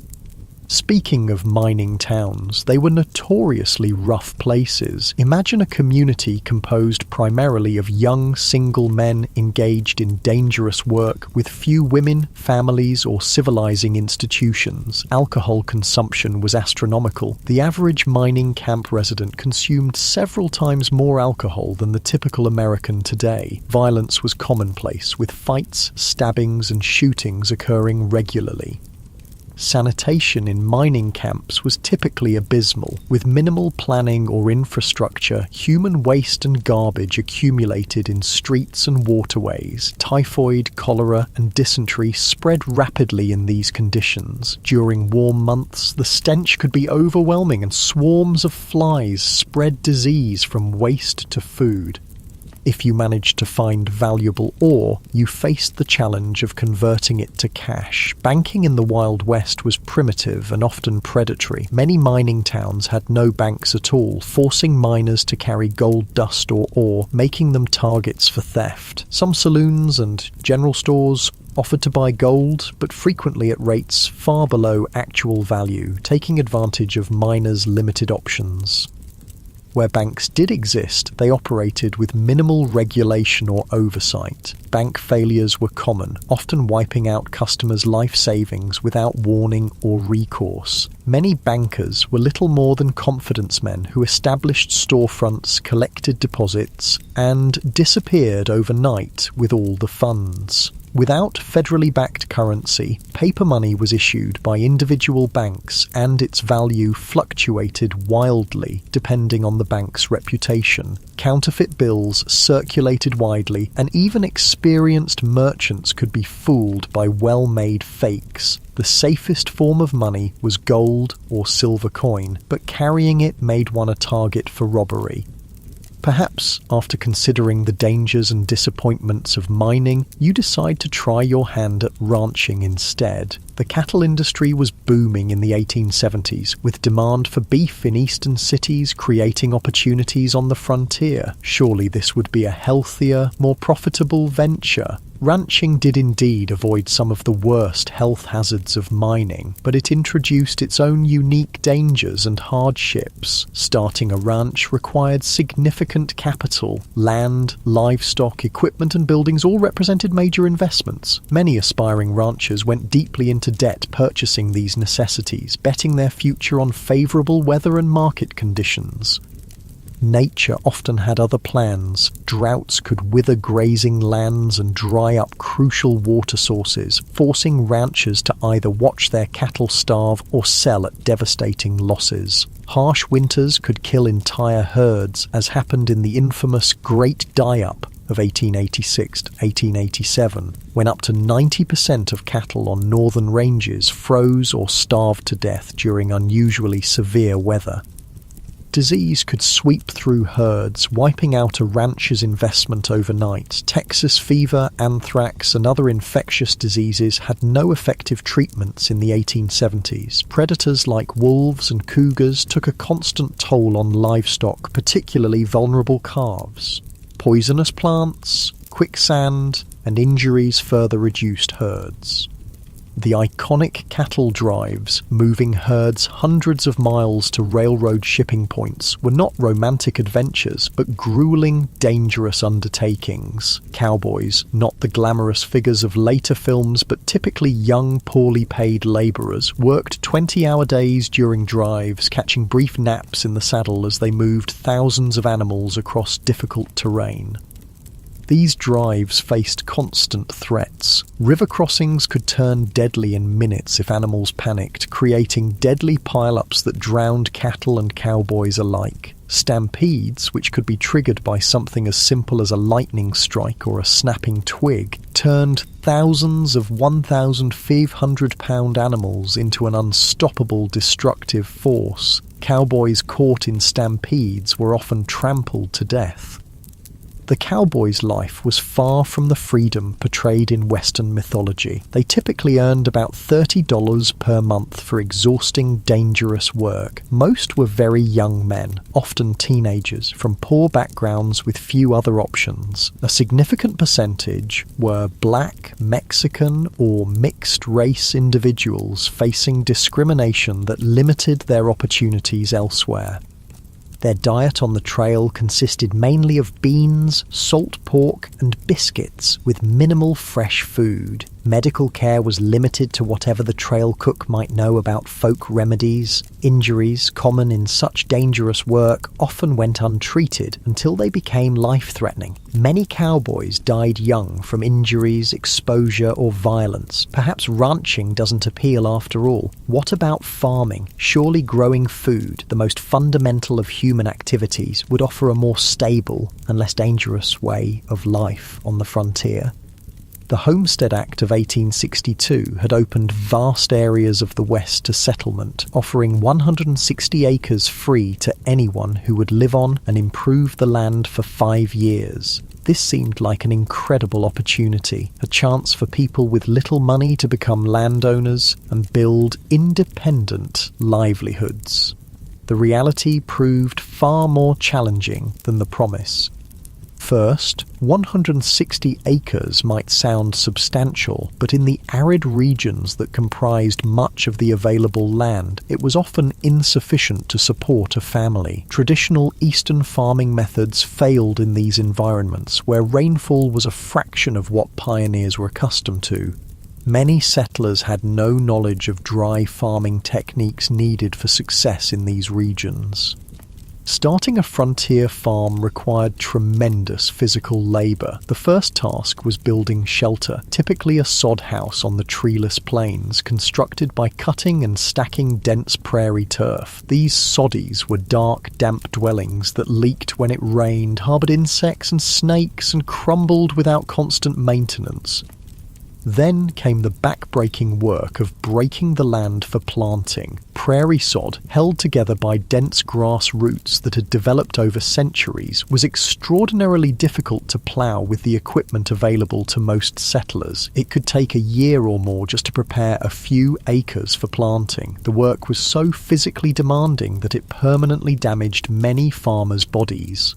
Speaking of mining towns, they were notoriously rough places. Imagine a community composed primarily of young, single men engaged in dangerous work with few women, families, or civilizing institutions. Alcohol consumption was astronomical. The average mining camp resident consumed several times more alcohol than the typical American today. Violence was commonplace, with fights, stabbings, and shootings occurring regularly. Sanitation in mining camps was typically abysmal. With minimal planning or infrastructure, human waste and garbage accumulated in streets and waterways. Typhoid, cholera, and dysentery spread rapidly in these conditions. During warm months, the stench could be overwhelming, and swarms of flies spread disease from waste to food. If you managed to find valuable ore, you faced the challenge of converting it to cash. Banking in the Wild West was primitive and often predatory. Many mining towns had no banks at all, forcing miners to carry gold dust or ore, making them targets for theft. Some saloons and general stores offered to buy gold, but frequently at rates far below actual value, taking advantage of miners' limited options. Where banks did exist, they operated with minimal regulation or oversight. Bank failures were common, often wiping out customers' life savings without warning or recourse. Many bankers were little more than confidence men who established storefronts, collected deposits, and disappeared overnight with all the funds. Without federally backed currency, paper money was issued by individual banks, and its value fluctuated wildly depending on the bank's reputation. Counterfeit bills circulated widely, and even experienced merchants could be fooled by well-made fakes. The safest form of money was gold or silver coin, but carrying it made one a target for robbery. Perhaps, after considering the dangers and disappointments of mining, you decide to try your hand at ranching instead. The cattle industry was booming in the 1870s, with demand for beef in eastern cities creating opportunities on the frontier. Surely this would be a healthier, more profitable venture. Ranching did indeed avoid some of the worst health hazards of mining, but it introduced its own unique dangers and hardships. Starting a ranch required significant capital. Land, livestock, equipment and buildings all represented major investments. Many aspiring ranchers went deeply into debt purchasing these necessities, betting their future on favourable weather and market conditions. Nature often had other plans. Droughts could wither grazing lands and dry up crucial water sources, forcing ranchers to either watch their cattle starve or sell at devastating losses. Harsh winters could kill entire herds, as happened in the infamous Great Die-Up of 1886 to 1887, when up to 90% of cattle on northern ranges froze or starved to death during unusually severe weather. Disease could sweep through herds, wiping out a rancher's investment overnight. Texas fever, anthrax, and other infectious diseases had no effective treatments in the 1870s. Predators like wolves and cougars took a constant toll on livestock, particularly vulnerable calves. Poisonous plants, quicksand, and injuries further reduced herds. The iconic cattle drives, moving herds hundreds of miles to railroad shipping points, were not romantic adventures, but grueling, dangerous undertakings. Cowboys, not the glamorous figures of later films, but typically young, poorly paid labourers, worked 20-hour days during drives, catching brief naps in the saddle as they moved thousands of animals across difficult terrain. These drives faced constant threats. River crossings could turn deadly in minutes if animals panicked, creating deadly pile-ups that drowned cattle and cowboys alike. Stampedes, which could be triggered by something as simple as a lightning strike or a snapping twig, turned thousands of 1,500-pound animals into an unstoppable destructive force. Cowboys caught in stampedes were often trampled to death. The cowboy's life was far from the freedom portrayed in Western mythology. They typically earned about $30 per month for exhausting, dangerous work. Most were very young men, often teenagers, from poor backgrounds with few other options. A significant percentage were black, Mexican, or mixed-race individuals facing discrimination that limited their opportunities elsewhere. Their diet on the trail consisted mainly of beans, salt pork, and biscuits, with minimal fresh food. Medical care was limited to whatever the trail cook might know about folk remedies. Injuries, common in such dangerous work, often went untreated until they became life-threatening. Many cowboys died young from injuries, exposure, or violence. Perhaps ranching doesn't appeal after all. What about farming? Surely growing food, the most fundamental of human activities, would offer a more stable and less dangerous way of life on the frontier. The Homestead Act of 1862 had opened vast areas of the West to settlement, offering 160 acres free to anyone who would live on and improve the land for 5 years. This seemed like an incredible opportunity, a chance for people with little money to become landowners and build independent livelihoods. The reality proved far more challenging than the promise. First, 160 acres might sound substantial, but in the arid regions that comprised much of the available land, it was often insufficient to support a family. Traditional eastern farming methods failed in these environments, where rainfall was a fraction of what pioneers were accustomed to. Many settlers had no knowledge of dry farming techniques needed for success in these regions. Starting a frontier farm required tremendous physical labour. The first task was building shelter, typically a sod house on the treeless plains, constructed by cutting and stacking dense prairie turf. These soddies were dark, damp dwellings that leaked when it rained, harboured insects and snakes, and crumbled without constant maintenance. Then came the back-breaking work of breaking the land for planting. prairie sod, held together by dense grass roots that had developed over centuries, was extraordinarily difficult to plough with the equipment available to most settlers. It could take a year or more just to prepare a few acres for planting. The work was so physically demanding that it permanently damaged many farmers' bodies.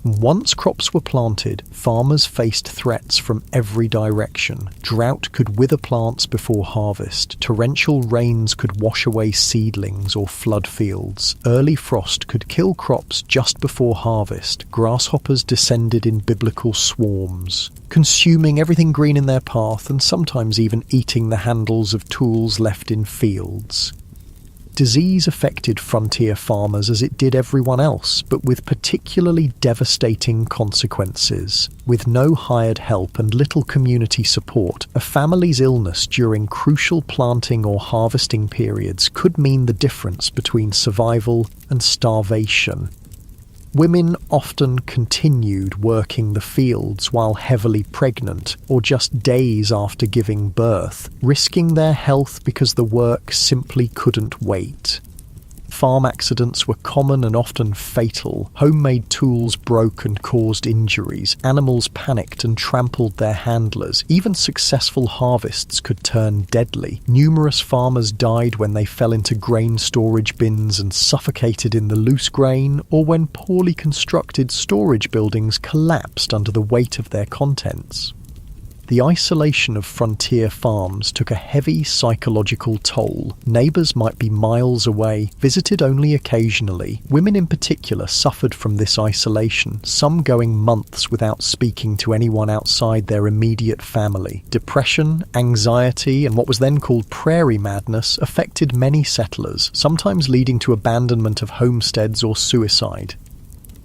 Once crops were planted, farmers faced threats from every direction. Drought could wither plants before harvest. Torrential rains could wash away seedlings or flood fields. Early frost could kill crops just before harvest. Grasshoppers descended in biblical swarms, consuming everything green in their path and sometimes even eating the handles of tools left in fields. Disease affected frontier farmers as it did everyone else, but with particularly devastating consequences. With no hired help and little community support, a family's illness during crucial planting or harvesting periods could mean the difference between survival and starvation. Women often continued working the fields while heavily pregnant or just days after giving birth, risking their health because the work simply couldn't wait. Farm accidents were common and often fatal. Homemade tools broke and caused injuries. Animals panicked and trampled their handlers. Even successful harvests could turn deadly. Numerous farmers died when they fell into grain storage bins and suffocated in the loose grain, or when poorly constructed storage buildings collapsed under the weight of their contents. The isolation of frontier farms took a heavy psychological toll. Neighbours might be miles away, visited only occasionally. Women in particular suffered from this isolation, some going months without speaking to anyone outside their immediate family. Depression, anxiety, and what was then called prairie madness affected many settlers, sometimes leading to abandonment of homesteads or suicide.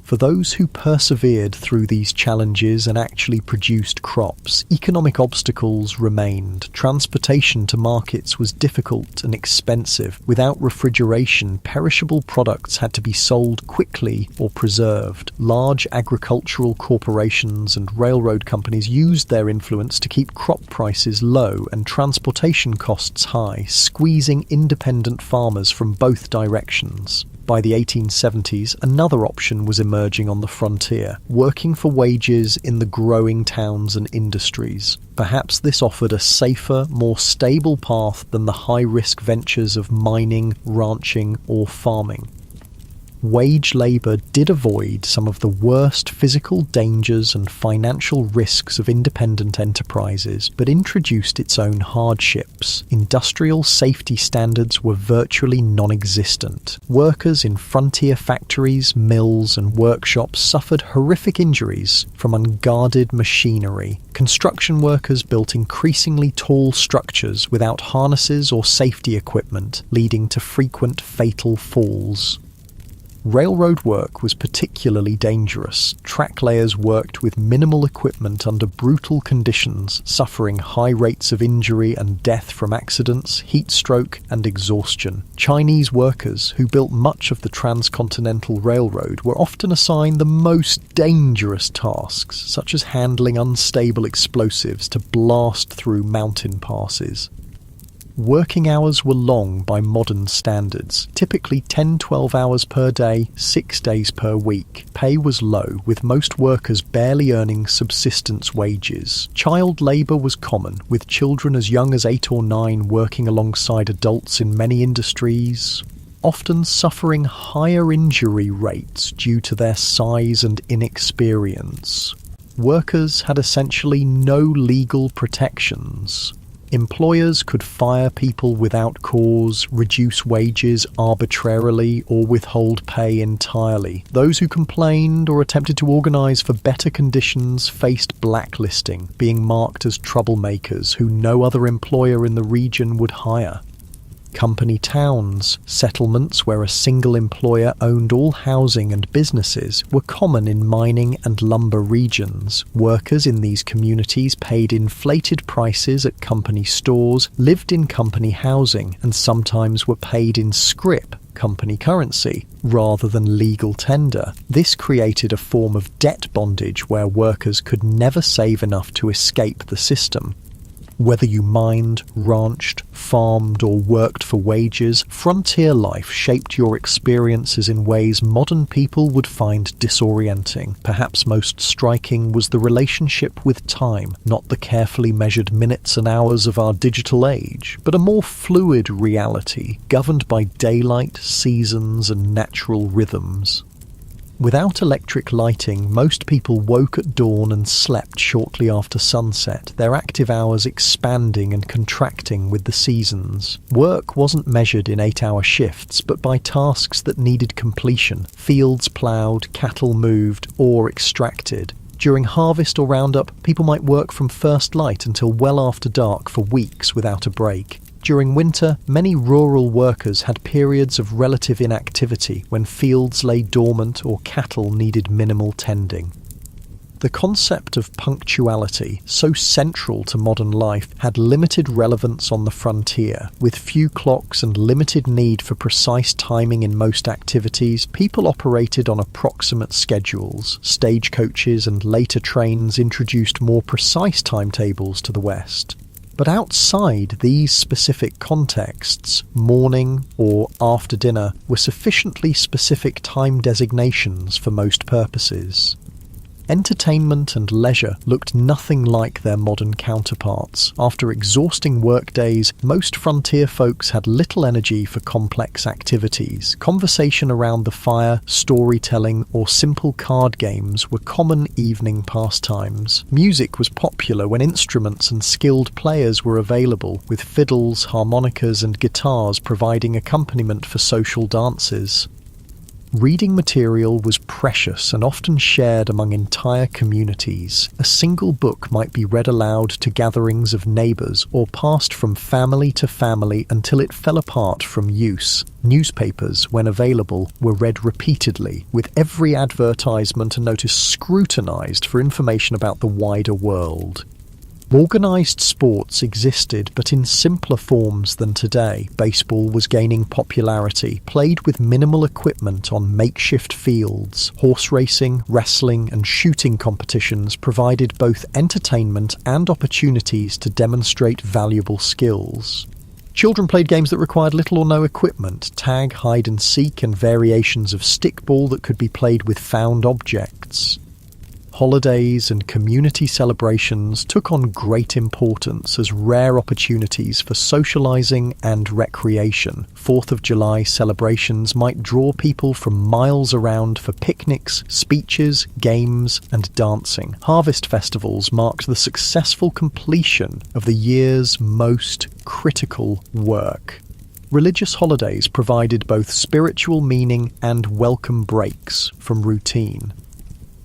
For those who persevered through these challenges and actually produced crops, economic obstacles remained. Transportation to markets was difficult and expensive. Without refrigeration, perishable products had to be sold quickly or preserved. Large agricultural corporations and railroad companies used their influence to keep crop prices low and transportation costs high, squeezing independent farmers from both directions. By the 1870s, another option was emerging on the frontier, working for wages in the growing towns and industries. Perhaps this offered a safer, more stable path than the high-risk ventures of mining, ranching, or farming. Wage labour did avoid some of the worst physical dangers and financial risks of independent enterprises, but introduced its own hardships. Industrial safety standards were virtually non-existent. Workers in frontier factories, mills, and workshops suffered horrific injuries from unguarded machinery. Construction workers built increasingly tall structures without harnesses or safety equipment, leading to frequent fatal falls. Railroad work was particularly dangerous. Track layers worked with minimal equipment under brutal conditions, suffering high rates of injury and death from accidents, heat stroke, and exhaustion. Chinese workers, who built much of the transcontinental railroad, were often assigned the most dangerous tasks, such as handling unstable explosives to blast through mountain passes. Working hours were long by modern standards, typically 10-12 hours per day, 6 days per week. Pay was low, with most workers barely earning subsistence wages. Child labour was common, with children as young as 8 or 9 working alongside adults in many industries, often suffering higher injury rates due to their size and inexperience. Workers had essentially no legal protections. Employers could fire people without cause, reduce wages arbitrarily, or withhold pay entirely. Those who complained or attempted to organise for better conditions faced blacklisting, being marked as troublemakers who no other employer in the region would hire. Company towns, settlements where a single employer owned all housing and businesses, were common in mining and lumber regions. Workers in these communities paid inflated prices at company stores, lived in company housing, and sometimes were paid in scrip, company currency, rather than legal tender. This created a form of debt bondage where workers could never save enough to escape the system. Whether you mined, ranched, farmed, or worked for wages, frontier life shaped your experiences in ways modern people would find disorienting. Perhaps most striking was the relationship with time, not the carefully measured minutes and hours of our digital age, but a more fluid reality, governed by daylight, seasons, and natural rhythms. Without electric lighting, most people woke at dawn and slept shortly after sunset, their active hours expanding and contracting with the seasons. Work wasn't measured in 8-hour shifts, but by tasks that needed completion: fields ploughed, cattle moved, ore extracted. During harvest or roundup, people might work from first light until well after dark for weeks without a break. During winter, many rural workers had periods of relative inactivity when fields lay dormant or cattle needed minimal tending. The concept of punctuality, so central to modern life, had limited relevance on the frontier. With few clocks and limited need for precise timing in most activities, people operated on approximate schedules. Stagecoaches and later trains introduced more precise timetables to the West. But outside these specific contexts, morning or after dinner were sufficiently specific time designations for most purposes. Entertainment and leisure looked nothing like their modern counterparts. After exhausting workdays, most frontier folks had little energy for complex activities. Conversation around the fire, storytelling, or simple card games were common evening pastimes. Music was popular when instruments and skilled players were available, with fiddles, harmonicas, and guitars providing accompaniment for social dances. Reading material was precious and often shared among entire communities. A single book might be read aloud to gatherings of neighbours or passed from family to family until it fell apart from use. Newspapers, when available, were read repeatedly, with every advertisement and notice scrutinised for information about the wider world. Organised sports existed, but in simpler forms than today. Baseball was gaining popularity, played with minimal equipment on makeshift fields. Horse racing, wrestling, and shooting competitions provided both entertainment and opportunities to demonstrate valuable skills. Children played games that required little or no equipment: tag, hide and seek, and variations of stickball that could be played with found objects. Holidays and community celebrations took on great importance as rare opportunities for socializing and recreation. 4th of July celebrations might draw people from miles around for picnics, speeches, games, and dancing. Harvest festivals marked the successful completion of the year's most critical work. Religious holidays provided both spiritual meaning and welcome breaks from routine.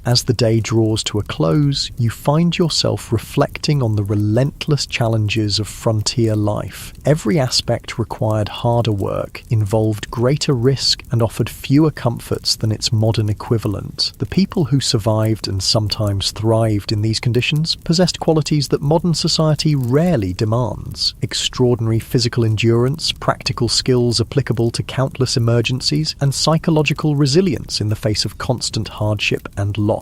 As the day draws to a close, you find yourself reflecting on the relentless challenges of frontier life. Every aspect required harder work, involved greater risk, and offered fewer comforts than its modern equivalent. The people who survived and sometimes thrived in these conditions possessed qualities that modern society rarely demands: extraordinary physical endurance, practical skills applicable to countless emergencies, and psychological resilience in the face of constant hardship and loss.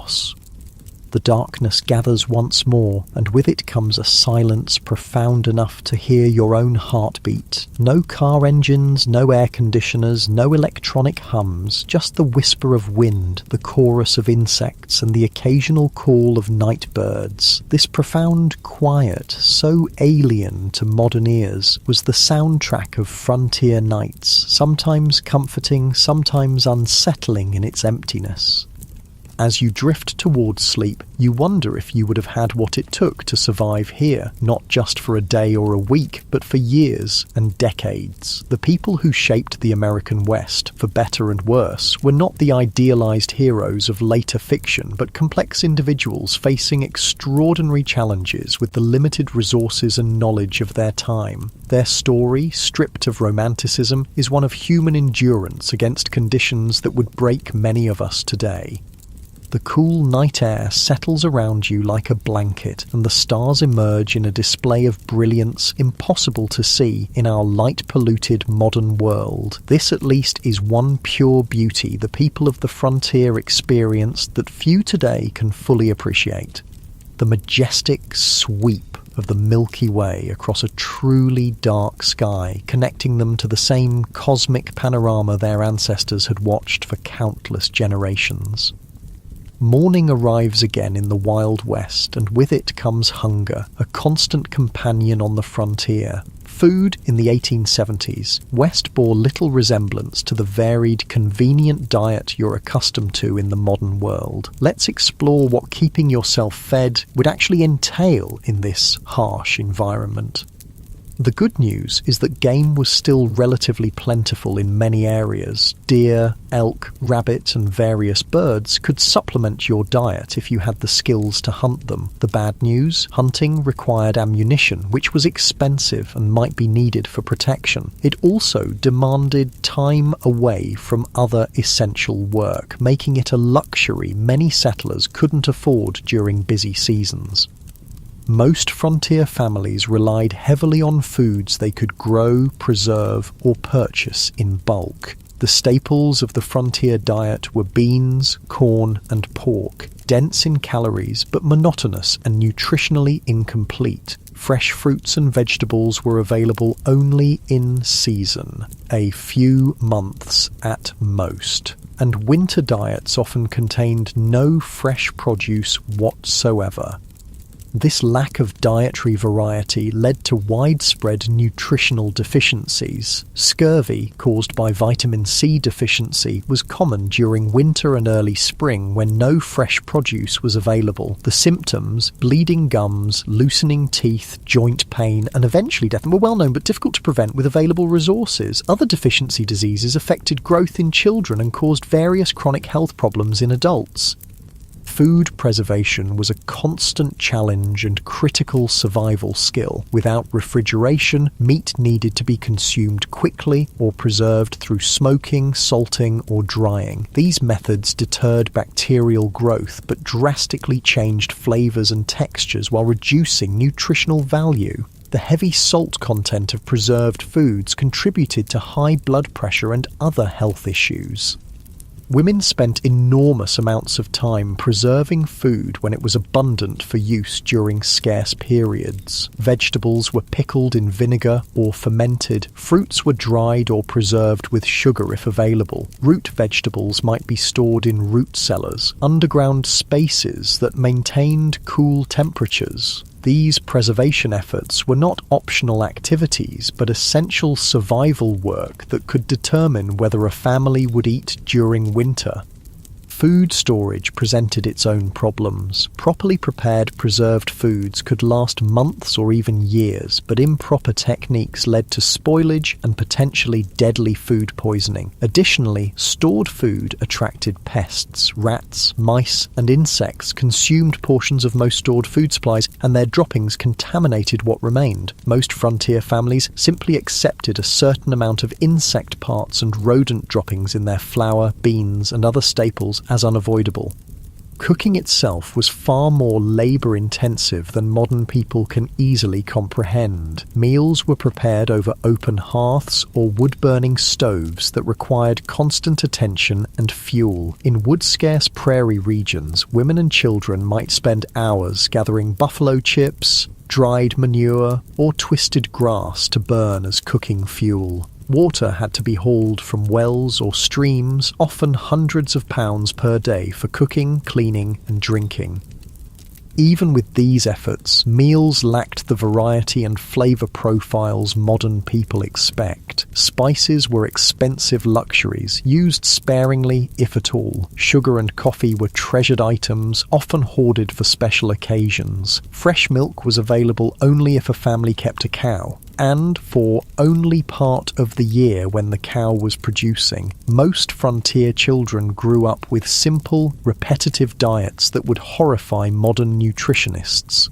The darkness gathers once more, and with it comes a silence profound enough to hear your own heartbeat. No car engines, no air conditioners, no electronic hums, just the whisper of wind, the chorus of insects, and the occasional call of night birds. This profound quiet, so alien to modern ears, was the soundtrack of frontier nights, sometimes comforting, sometimes unsettling in its emptiness. As you drift towards sleep, you wonder if you would have had what it took to survive here, not just for a day or a week, but for years and decades. The people who shaped the American West, for better and worse, were not the idealized heroes of later fiction, but complex individuals facing extraordinary challenges with the limited resources and knowledge of their time. Their story, stripped of romanticism, is one of human endurance against conditions that would break many of us today. The cool night air settles around you like a blanket, and the stars emerge in a display of brilliance impossible to see in our light-polluted modern world. This at least is one pure beauty the people of the frontier experienced that few today can fully appreciate: the majestic sweep of the Milky Way across a truly dark sky, connecting them to the same cosmic panorama their ancestors had watched for countless generations. Morning arrives again in the Wild West, and with it comes hunger, a constant companion on the frontier. Food in the 1870s, West bore little resemblance to the varied, convenient diet you're accustomed to in the modern world. Let's explore what keeping yourself fed would actually entail in this harsh environment. The good news is that game was still relatively plentiful in many areas. Deer, elk, rabbit, and various birds could supplement your diet if you had the skills to hunt them. The bad news? Hunting required ammunition, which was expensive and might be needed for protection. It also demanded time away from other essential work, making it a luxury many settlers couldn't afford during busy seasons. Most frontier families relied heavily on foods they could grow, preserve, or purchase in bulk. The staples of the frontier diet were beans, corn, and pork, dense in calories but monotonous and nutritionally incomplete. Fresh fruits and vegetables were available only in season, a few months at most, and winter diets often contained no fresh produce whatsoever. This lack of dietary variety led to widespread nutritional deficiencies. Scurvy, caused by vitamin C deficiency, was common during winter and early spring when no fresh produce was available. The symptoms, bleeding gums, loosening teeth, joint pain, and eventually death, were well known but difficult to prevent with available resources. Other deficiency diseases affected growth in children and caused various chronic health problems in adults. Food preservation was a constant challenge and critical survival skill. Without refrigeration, meat needed to be consumed quickly or preserved through smoking, salting, or drying. These methods deterred bacterial growth but drastically changed flavors and textures while reducing nutritional value. The heavy salt content of preserved foods contributed to high blood pressure and other health issues. Women spent enormous amounts of time preserving food when it was abundant for use during scarce periods. Vegetables were pickled in vinegar or fermented. Fruits were dried or preserved with sugar if available. Root vegetables might be stored in root cellars, underground spaces that maintained cool temperatures. These preservation efforts were not optional activities, but essential survival work that could determine whether a family would eat during winter. Food storage presented its own problems. Properly prepared preserved foods could last months or even years, but improper techniques led to spoilage and potentially deadly food poisoning. Additionally, stored food attracted pests. Rats, mice, and insects consumed portions of most stored food supplies, and their droppings contaminated what remained. Most frontier families simply accepted a certain amount of insect parts and rodent droppings in their flour, beans, and other staples as unavoidable. Cooking itself was far more labour-intensive than modern people can easily comprehend. Meals were prepared over open hearths or wood-burning stoves that required constant attention and fuel. In wood-scarce prairie regions, women and children might spend hours gathering buffalo chips, dried manure, or twisted grass to burn as cooking fuel. Water had to be hauled from wells or streams, often hundreds of pounds per day for cooking, cleaning, and drinking. Even with these efforts, meals lacked the variety and flavour profiles modern people expect. Spices were expensive luxuries, used sparingly if at all. Sugar and coffee were treasured items, often hoarded for special occasions. Fresh milk was available only if a family kept a cow, and for only part of the year when the cow was producing. Most frontier children grew up with simple, repetitive diets that would horrify modern nutritionists.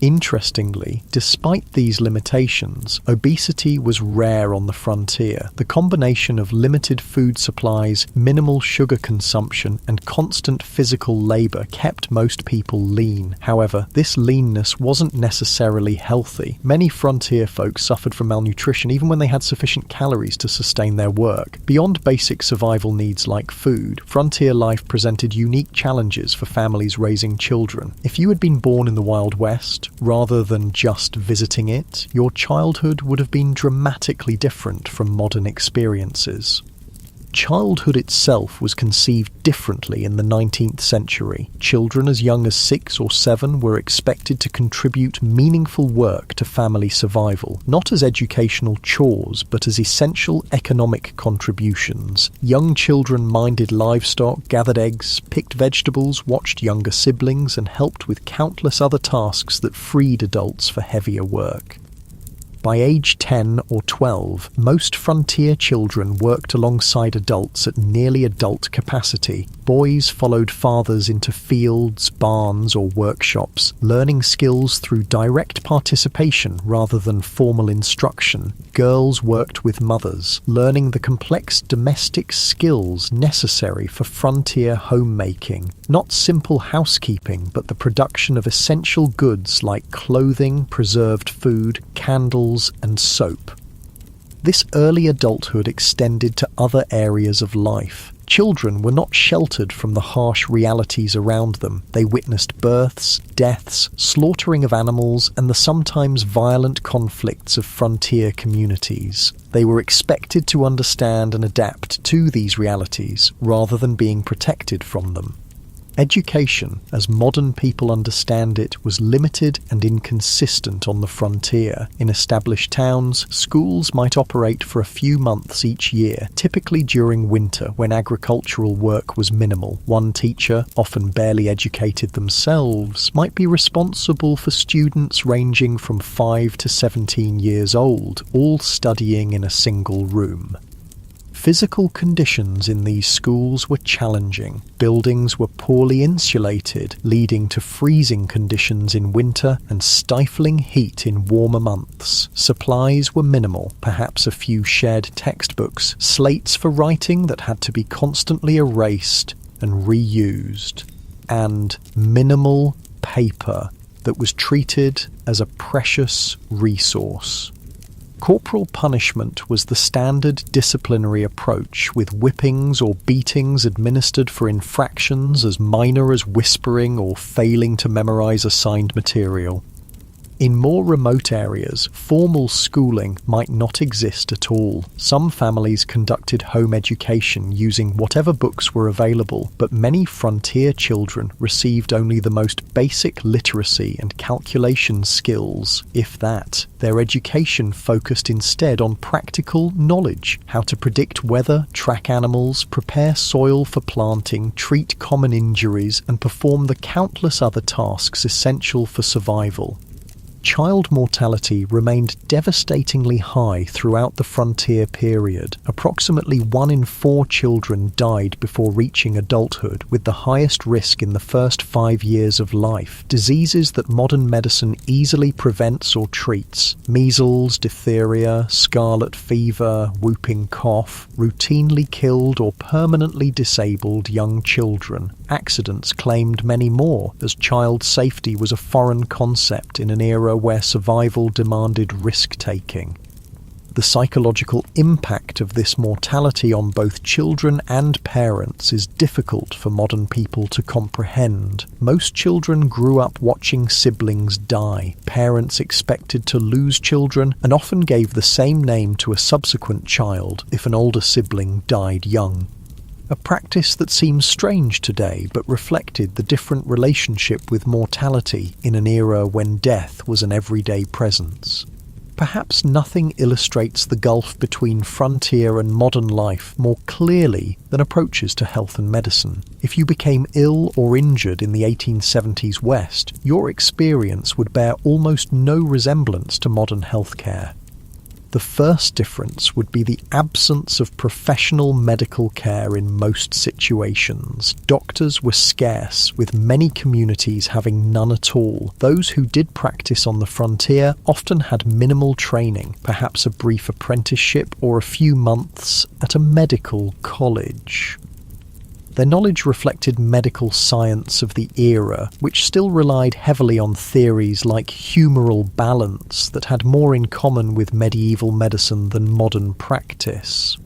Interestingly, despite these limitations, obesity was rare on the frontier. The combination of limited food supplies, minimal sugar consumption, and constant physical labour kept most people lean. However, this leanness wasn't necessarily healthy. Many frontier folk suffered from malnutrition even when they had sufficient calories to sustain their work. Beyond basic survival needs like food, frontier life presented unique challenges for families raising children. If you had been born in the Wild West, Rather than just visiting it, your childhood would have been dramatically different from modern experiences. Childhood itself was conceived differently in the 19th century. Children as young as 6 or 7 were expected to contribute meaningful work to family survival, not as educational chores, but as essential economic contributions. Young children minded livestock, gathered eggs, picked vegetables, watched younger siblings, and helped with countless other tasks that freed adults for heavier work. By age 10 or 12, most frontier children worked alongside adults at nearly adult capacity. Boys followed fathers into fields, barns, or workshops, learning skills through direct participation rather than formal instruction. Girls worked with mothers, learning the complex domestic skills necessary for frontier homemaking. Not simple housekeeping, but the production of essential goods like clothing, preserved food, candles, and soap. This early adulthood extended to other areas of life. Children were not sheltered from the harsh realities around them. They witnessed births, deaths, slaughtering of animals, and the sometimes violent conflicts of frontier communities. They were expected to understand and adapt to these realities, rather than being protected from them. Education, as modern people understand it, was limited and inconsistent on the frontier. In established towns, schools might operate for a few months each year, typically during winter when agricultural work was minimal. One teacher, often barely educated themselves, might be responsible for students ranging from 5 to 17 years old, all studying in a single room. Physical conditions in these schools were challenging. Buildings were poorly insulated, leading to freezing conditions in winter and stifling heat in warmer months. Supplies were minimal, perhaps a few shared textbooks, slates for writing that had to be constantly erased and reused, and minimal paper that was treated as a precious resource. Corporal punishment was the standard disciplinary approach, with whippings or beatings administered for infractions as minor as whispering or failing to memorize assigned material. In more remote areas, formal schooling might not exist at all. Some families conducted home education using whatever books were available, but many frontier children received only the most basic literacy and calculation skills, if that. Their education focused instead on practical knowledge, how to predict weather, track animals, prepare soil for planting, treat common injuries, and perform the countless other tasks essential for survival. Child mortality remained devastatingly high throughout the frontier period. Approximately 1 in 4 children died before reaching adulthood, with the highest risk in the first 5 years of life. Diseases that modern medicine easily prevents or treats, measles, diphtheria, scarlet fever, whooping cough, routinely killed or permanently disabled young children. Accidents claimed many more, as child safety was a foreign concept in an era where survival demanded risk-taking. The psychological impact of this mortality on both children and parents is difficult for modern people to comprehend. Most children grew up watching siblings die. Parents expected to lose children and often gave the same name to a subsequent child if an older sibling died young. A practice that seems strange today, but reflected the different relationship with mortality in an era when death was an everyday presence. Perhaps nothing illustrates the gulf between frontier and modern life more clearly than approaches to health and medicine. If you became ill or injured in the 1870s West, your experience would bear almost no resemblance to modern healthcare. The first difference would be the absence of professional medical care in most situations. Doctors were scarce, with many communities having none at all. Those who did practice on the frontier often had minimal training, perhaps a brief apprenticeship or a few months at a medical college. Their knowledge reflected medical science of the era, which still relied heavily on theories like humoral balance that had more in common with medieval medicine than modern practice.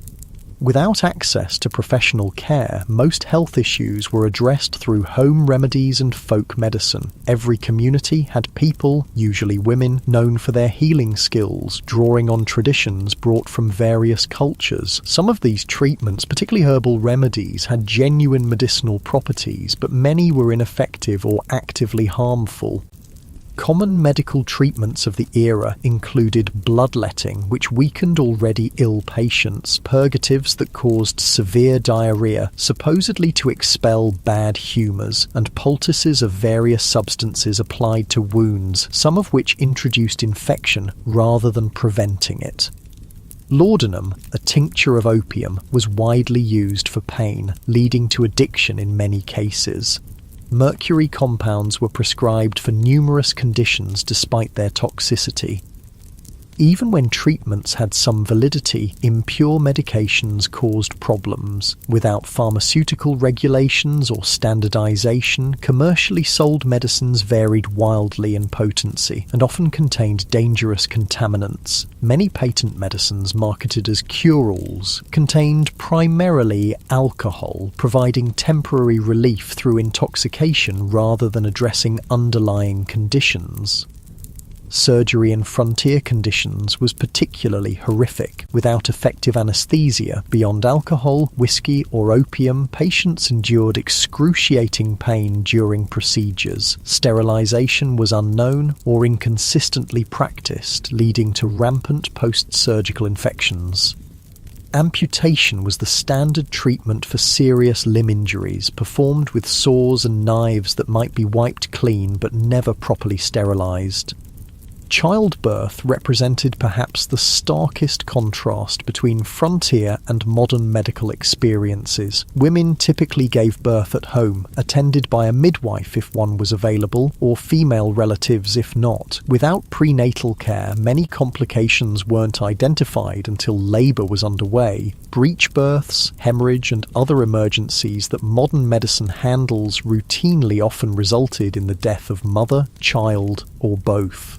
Without access to professional care, most health issues were addressed through home remedies and folk medicine. Every community had people, usually women, known for their healing skills, drawing on traditions brought from various cultures. Some of these treatments, particularly herbal remedies, had genuine medicinal properties, but many were ineffective or actively harmful. Common medical treatments of the era included bloodletting, which weakened already ill patients, purgatives that caused severe diarrhea, supposedly to expel bad humours, and poultices of various substances applied to wounds, some of which introduced infection rather than preventing it. Laudanum, a tincture of opium, was widely used for pain, leading to addiction in many cases. Mercury compounds were prescribed for numerous conditions despite their toxicity. Even when treatments had some validity, impure medications caused problems. Without pharmaceutical regulations or standardization, commercially sold medicines varied wildly in potency and often contained dangerous contaminants. Many patent medicines marketed as cure-alls contained primarily alcohol, providing temporary relief through intoxication rather than addressing underlying conditions. Surgery in frontier conditions was particularly horrific. Without effective anesthesia, beyond alcohol, whiskey, or opium, patients endured excruciating pain during procedures. Sterilization was unknown or inconsistently practiced, leading to rampant post-surgical infections. Amputation was the standard treatment for serious limb injuries, performed with saws and knives that might be wiped clean but never properly sterilized. Childbirth represented perhaps the starkest contrast between frontier and modern medical experiences. Women typically gave birth at home, attended by a midwife if one was available, or female relatives if not. Without prenatal care, many complications weren't identified until labour was underway. Breech births, hemorrhage, and other emergencies that modern medicine handles routinely often resulted in the death of mother, child, or both.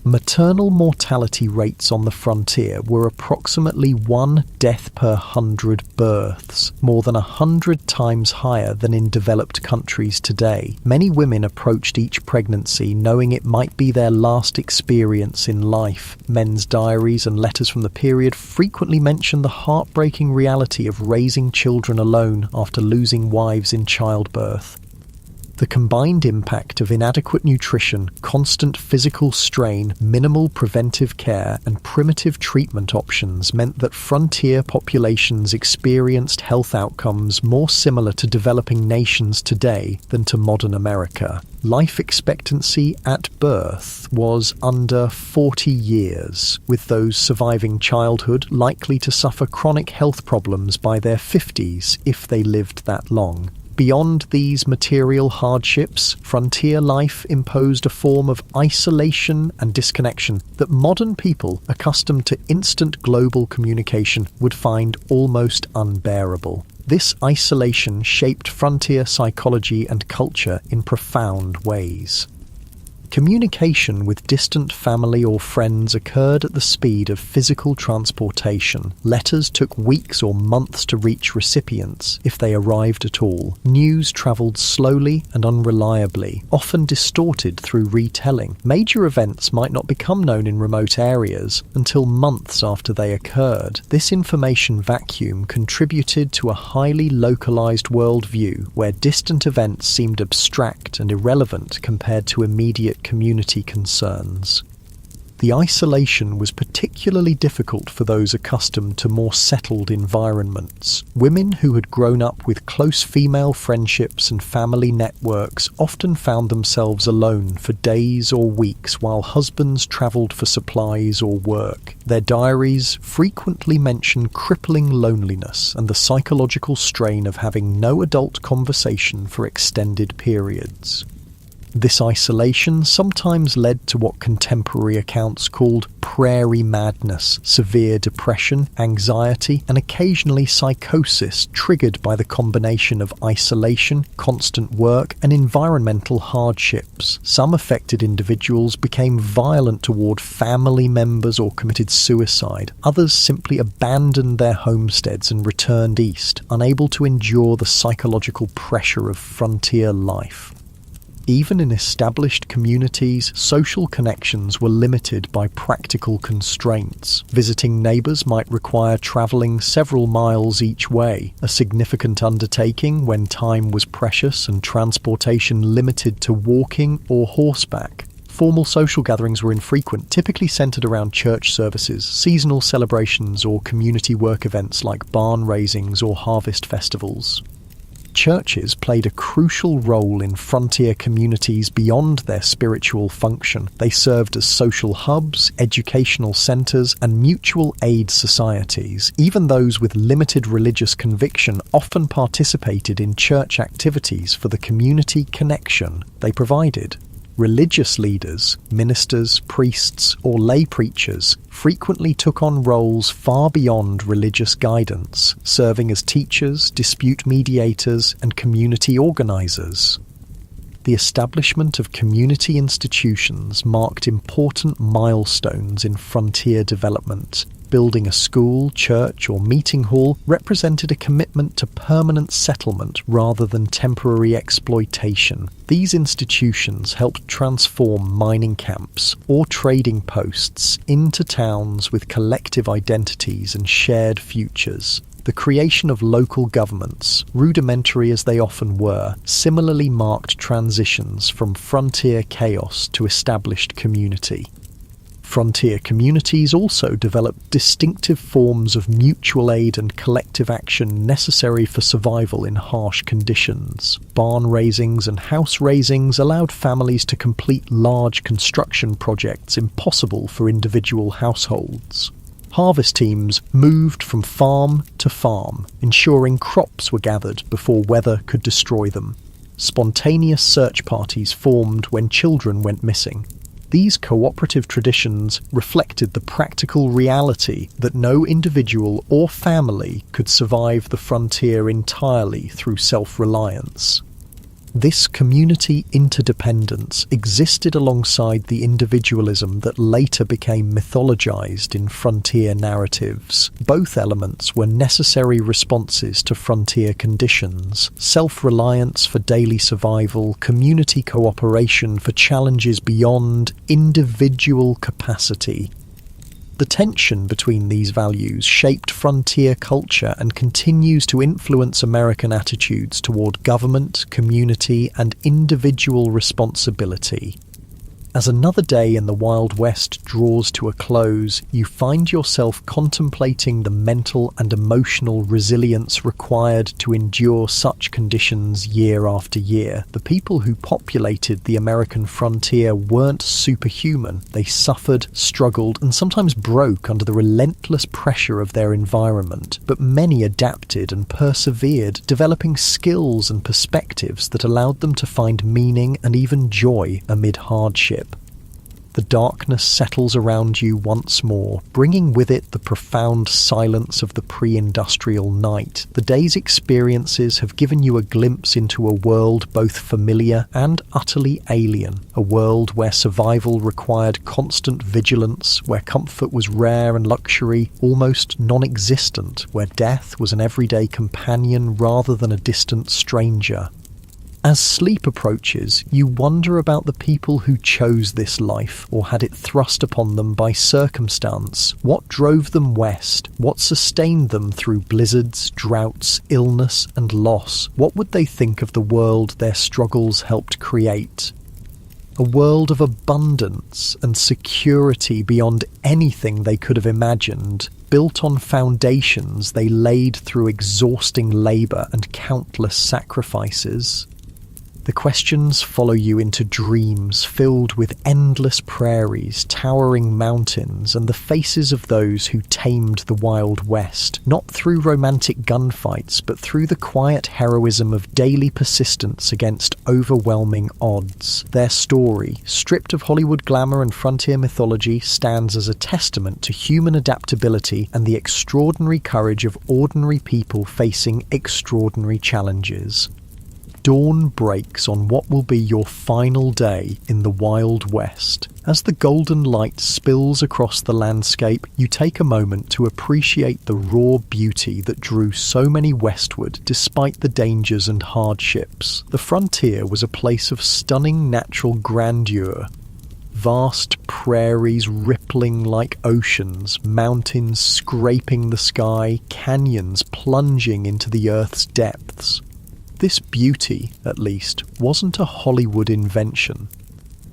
Maternal mortality rates on the frontier were approximately 1 death per 100 births, more than 100 times higher than in developed countries today. Many women approached each pregnancy knowing it might be their last experience in life. Men's diaries and letters from the period frequently mention the heartbreaking reality of raising children alone after losing wives in childbirth. The combined impact of inadequate nutrition, constant physical strain, minimal preventive care, and primitive treatment options meant that frontier populations experienced health outcomes more similar to developing nations today than to modern America. Life expectancy at birth was under 40 years, with those surviving childhood likely to suffer chronic health problems by their 50s if they lived that long. Beyond these material hardships, frontier life imposed a form of isolation and disconnection that modern people accustomed to instant global communication would find almost unbearable. This isolation shaped frontier psychology and culture in profound ways. Communication with distant family or friends occurred at the speed of physical transportation. Letters took weeks or months to reach recipients, if they arrived at all. News travelled slowly and unreliably, often distorted through retelling. Major events might not become known in remote areas until months after they occurred. This information vacuum contributed to a highly localised worldview where distant events seemed abstract and irrelevant compared to immediate community concerns. The isolation was particularly difficult for those accustomed to more settled environments. Women who had grown up with close female friendships and family networks often found themselves alone for days or weeks while husbands travelled for supplies or work. Their diaries frequently mention crippling loneliness and the psychological strain of having no adult conversation for extended periods. This isolation sometimes led to what contemporary accounts called prairie madness, severe depression, anxiety, and occasionally psychosis triggered by the combination of isolation, constant work, and environmental hardships. Some affected individuals became violent toward family members or committed suicide. Others simply abandoned their homesteads and returned east, unable to endure the psychological pressure of frontier life. Even in established communities, social connections were limited by practical constraints. Visiting neighbours might require travelling several miles each way, a significant undertaking when time was precious and transportation limited to walking or horseback. Formal social gatherings were infrequent, typically centred around church services, seasonal celebrations, or community work events like barn raisings or harvest festivals. Churches played a crucial role in frontier communities beyond their spiritual function. They served as social hubs, educational centres, and mutual aid societies. Even those with limited religious conviction often participated in church activities for the community connection they provided. Religious leaders, ministers, priests, or lay preachers frequently took on roles far beyond religious guidance, serving as teachers, dispute mediators, and community organisers. The establishment of community institutions marked important milestones in frontier development. Building a school, church, or meeting hall represented a commitment to permanent settlement rather than temporary exploitation. These institutions helped transform mining camps or trading posts into towns with collective identities and shared futures. The creation of local governments, rudimentary as they often were, similarly marked transitions from frontier chaos to established community. Frontier communities also developed distinctive forms of mutual aid and collective action necessary for survival in harsh conditions. Barn raisings and house raisings allowed families to complete large construction projects impossible for individual households. Harvest teams moved from farm to farm, ensuring crops were gathered before weather could destroy them. Spontaneous search parties formed when children went missing. These cooperative traditions reflected the practical reality that no individual or family could survive the frontier entirely through self-reliance. This community interdependence existed alongside the individualism that later became mythologized in frontier narratives. Both elements were necessary responses to frontier conditions: self-reliance for daily survival, community cooperation for challenges beyond individual capacity. The tension between these values shaped frontier culture and continues to influence American attitudes toward government, community, and individual responsibility. As another day in the Wild West draws to a close, you find yourself contemplating the mental and emotional resilience required to endure such conditions year after year. The people who populated the American frontier weren't superhuman. They suffered, struggled, and sometimes broke under the relentless pressure of their environment. But many adapted and persevered, developing skills and perspectives that allowed them to find meaning and even joy amid hardship. The darkness settles around you once more, bringing with it the profound silence of the pre-industrial night. The day's experiences have given you a glimpse into a world both familiar and utterly alien, a world where survival required constant vigilance, where comfort was rare and luxury almost non-existent, where death was an everyday companion rather than a distant stranger. As sleep approaches, you wonder about the people who chose this life or had it thrust upon them by circumstance. What drove them west? What sustained them through blizzards, droughts, illness, and loss? What would they think of the world their struggles helped create? A world of abundance and security beyond anything they could have imagined, built on foundations they laid through exhausting labour and countless sacrifices. The questions follow you into dreams filled with endless prairies, towering mountains, and the faces of those who tamed the Wild West, not through romantic gunfights, but through the quiet heroism of daily persistence against overwhelming odds. Their story, stripped of Hollywood glamour and frontier mythology, stands as a testament to human adaptability and the extraordinary courage of ordinary people facing extraordinary challenges. Dawn breaks on what will be your final day in the Wild West. As the golden light spills across the landscape, you take a moment to appreciate the raw beauty that drew so many westward despite the dangers and hardships. The frontier was a place of stunning natural grandeur. Vast prairies rippling like oceans, mountains scraping the sky, canyons plunging into the earth's depths. This beauty, at least, wasn't a Hollywood invention.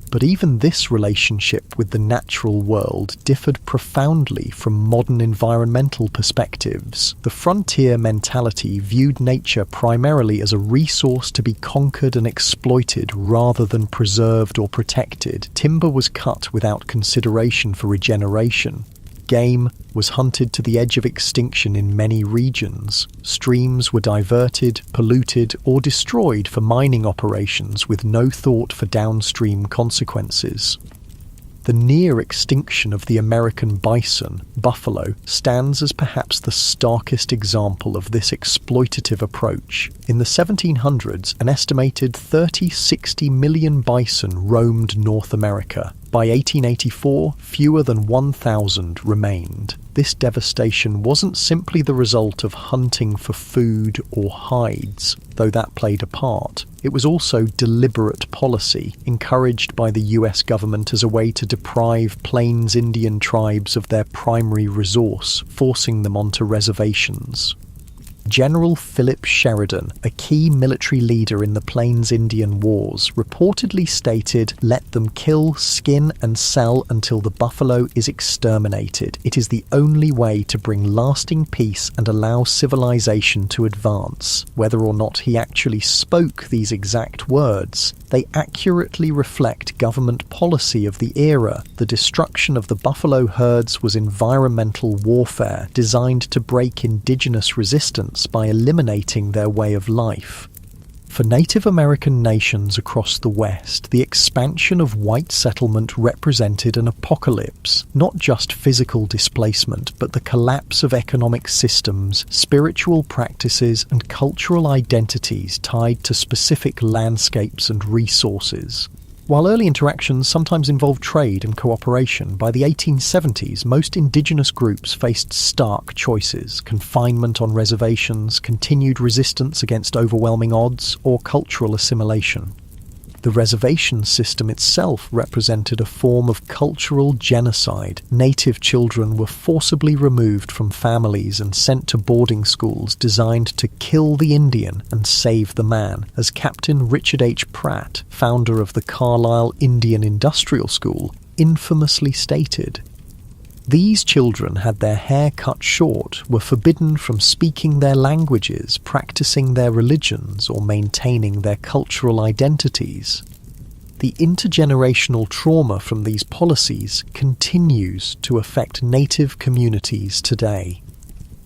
But even this relationship with the natural world differed profoundly from modern environmental perspectives. The frontier mentality viewed nature primarily as a resource to be conquered and exploited rather than preserved or protected. Timber was cut without consideration for regeneration. Game was hunted to the edge of extinction in many regions. Streams were diverted, polluted, or destroyed for mining operations with no thought for downstream consequences. The near extinction of the American bison, buffalo, stands as perhaps the starkest example of this exploitative approach. In the 1700s, an estimated 30-60 million bison roamed North America. By 1884, fewer than 1,000 remained. This devastation wasn't simply the result of hunting for food or hides, though that played a part. It was also deliberate policy, encouraged by the US government as a way to deprive Plains Indian tribes of their primary resource, forcing them onto reservations. General Philip Sheridan, a key military leader in the Plains Indian Wars, reportedly stated, "Let them kill, skin, and sell until the buffalo is exterminated. It is the only way to bring lasting peace and allow civilization to advance." Whether or not he actually spoke these exact words, they accurately reflect government policy of the era. The destruction of the buffalo herds was environmental warfare designed to break indigenous resistance by eliminating their way of life. For Native American nations across the West, the expansion of white settlement represented an apocalypse, not just physical displacement, but the collapse of economic systems, spiritual practices, and cultural identities tied to specific landscapes and resources. While early interactions sometimes involved trade and cooperation, by the 1870s most indigenous groups faced stark choices: confinement on reservations, continued resistance against overwhelming odds, or cultural assimilation. The reservation system itself represented a form of cultural genocide. Native children were forcibly removed from families and sent to boarding schools designed to kill the Indian and save the man, as Captain Richard H. Pratt, founder of the Carlisle Indian Industrial School, infamously stated. These children had their hair cut short, were forbidden from speaking their languages, practicing their religions, or maintaining their cultural identities. The intergenerational trauma from these policies continues to affect Native communities today.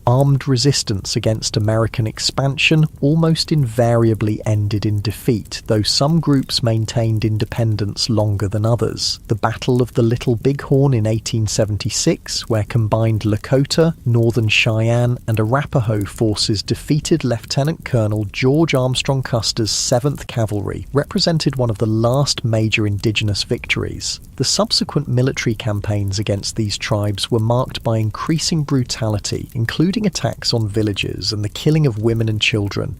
Armed resistance against American expansion almost invariably ended in defeat, though some groups maintained independence longer than others. The Battle of the Little Bighorn in 1876, where combined Lakota, Northern Cheyenne, and Arapaho forces defeated Lieutenant Colonel George Armstrong Custer's 7th Cavalry, represented one of the last major indigenous victories. The subsequent military campaigns against these tribes were marked by increasing brutality, including attacks on villages and the killing of women and children.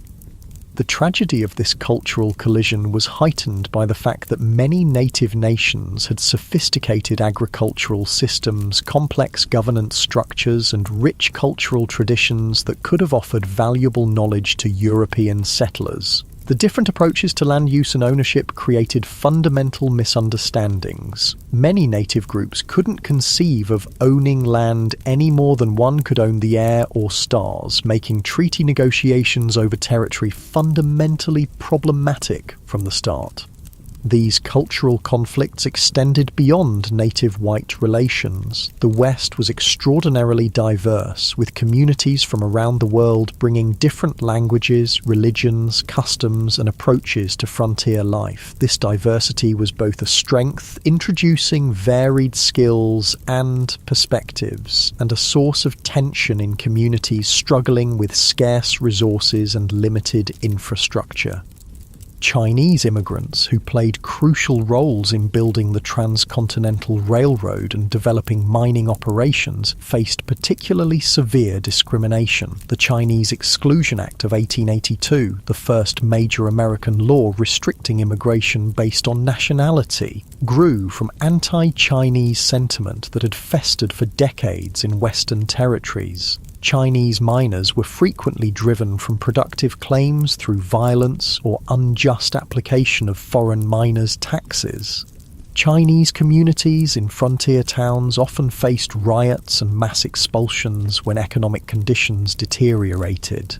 The tragedy of this cultural collision was heightened by the fact that many native nations had sophisticated agricultural systems, complex governance structures, and rich cultural traditions that could have offered valuable knowledge to European settlers. The different approaches to land use and ownership created fundamental misunderstandings. Many native groups couldn't conceive of owning land any more than one could own the air or stars, making treaty negotiations over territory fundamentally problematic from the start. These cultural conflicts extended beyond native white relations. The West was extraordinarily diverse, with communities from around the world bringing different languages, religions, customs, and approaches to frontier life. This diversity was both a strength, introducing varied skills and perspectives, and a source of tension in communities struggling with scarce resources and limited infrastructure. Chinese immigrants, who played crucial roles in building the Transcontinental Railroad and developing mining operations, faced particularly severe discrimination. The Chinese Exclusion Act of 1882, the first major American law restricting immigration based on nationality, grew from anti-Chinese sentiment that had festered for decades in Western territories. Chinese miners were frequently driven from productive claims through violence or unjust application of foreign miners' taxes. Chinese communities in frontier towns often faced riots and mass expulsions when economic conditions deteriorated.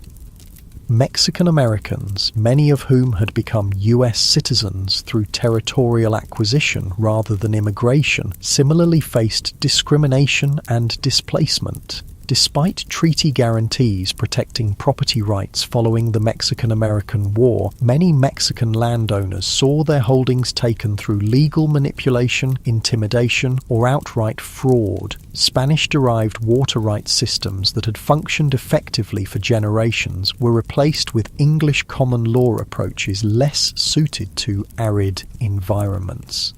Mexican Americans, many of whom had become US citizens through territorial acquisition rather than immigration, similarly faced discrimination and displacement. Despite treaty guarantees protecting property rights following the Mexican-American War, many Mexican landowners saw their holdings taken through legal manipulation, intimidation, or outright fraud. Spanish-derived water rights systems that had functioned effectively for generations were replaced with English common law approaches less suited to arid environments.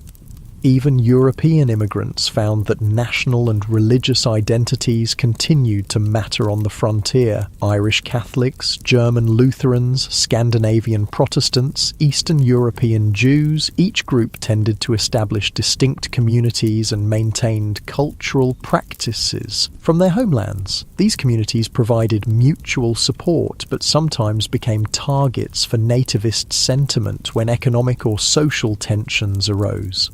Even European immigrants found that national and religious identities continued to matter on the frontier. Irish Catholics, German Lutherans, Scandinavian Protestants, Eastern European Jews, each group tended to establish distinct communities and maintained cultural practices from their homelands. These communities provided mutual support, but sometimes became targets for nativist sentiment when economic or social tensions arose.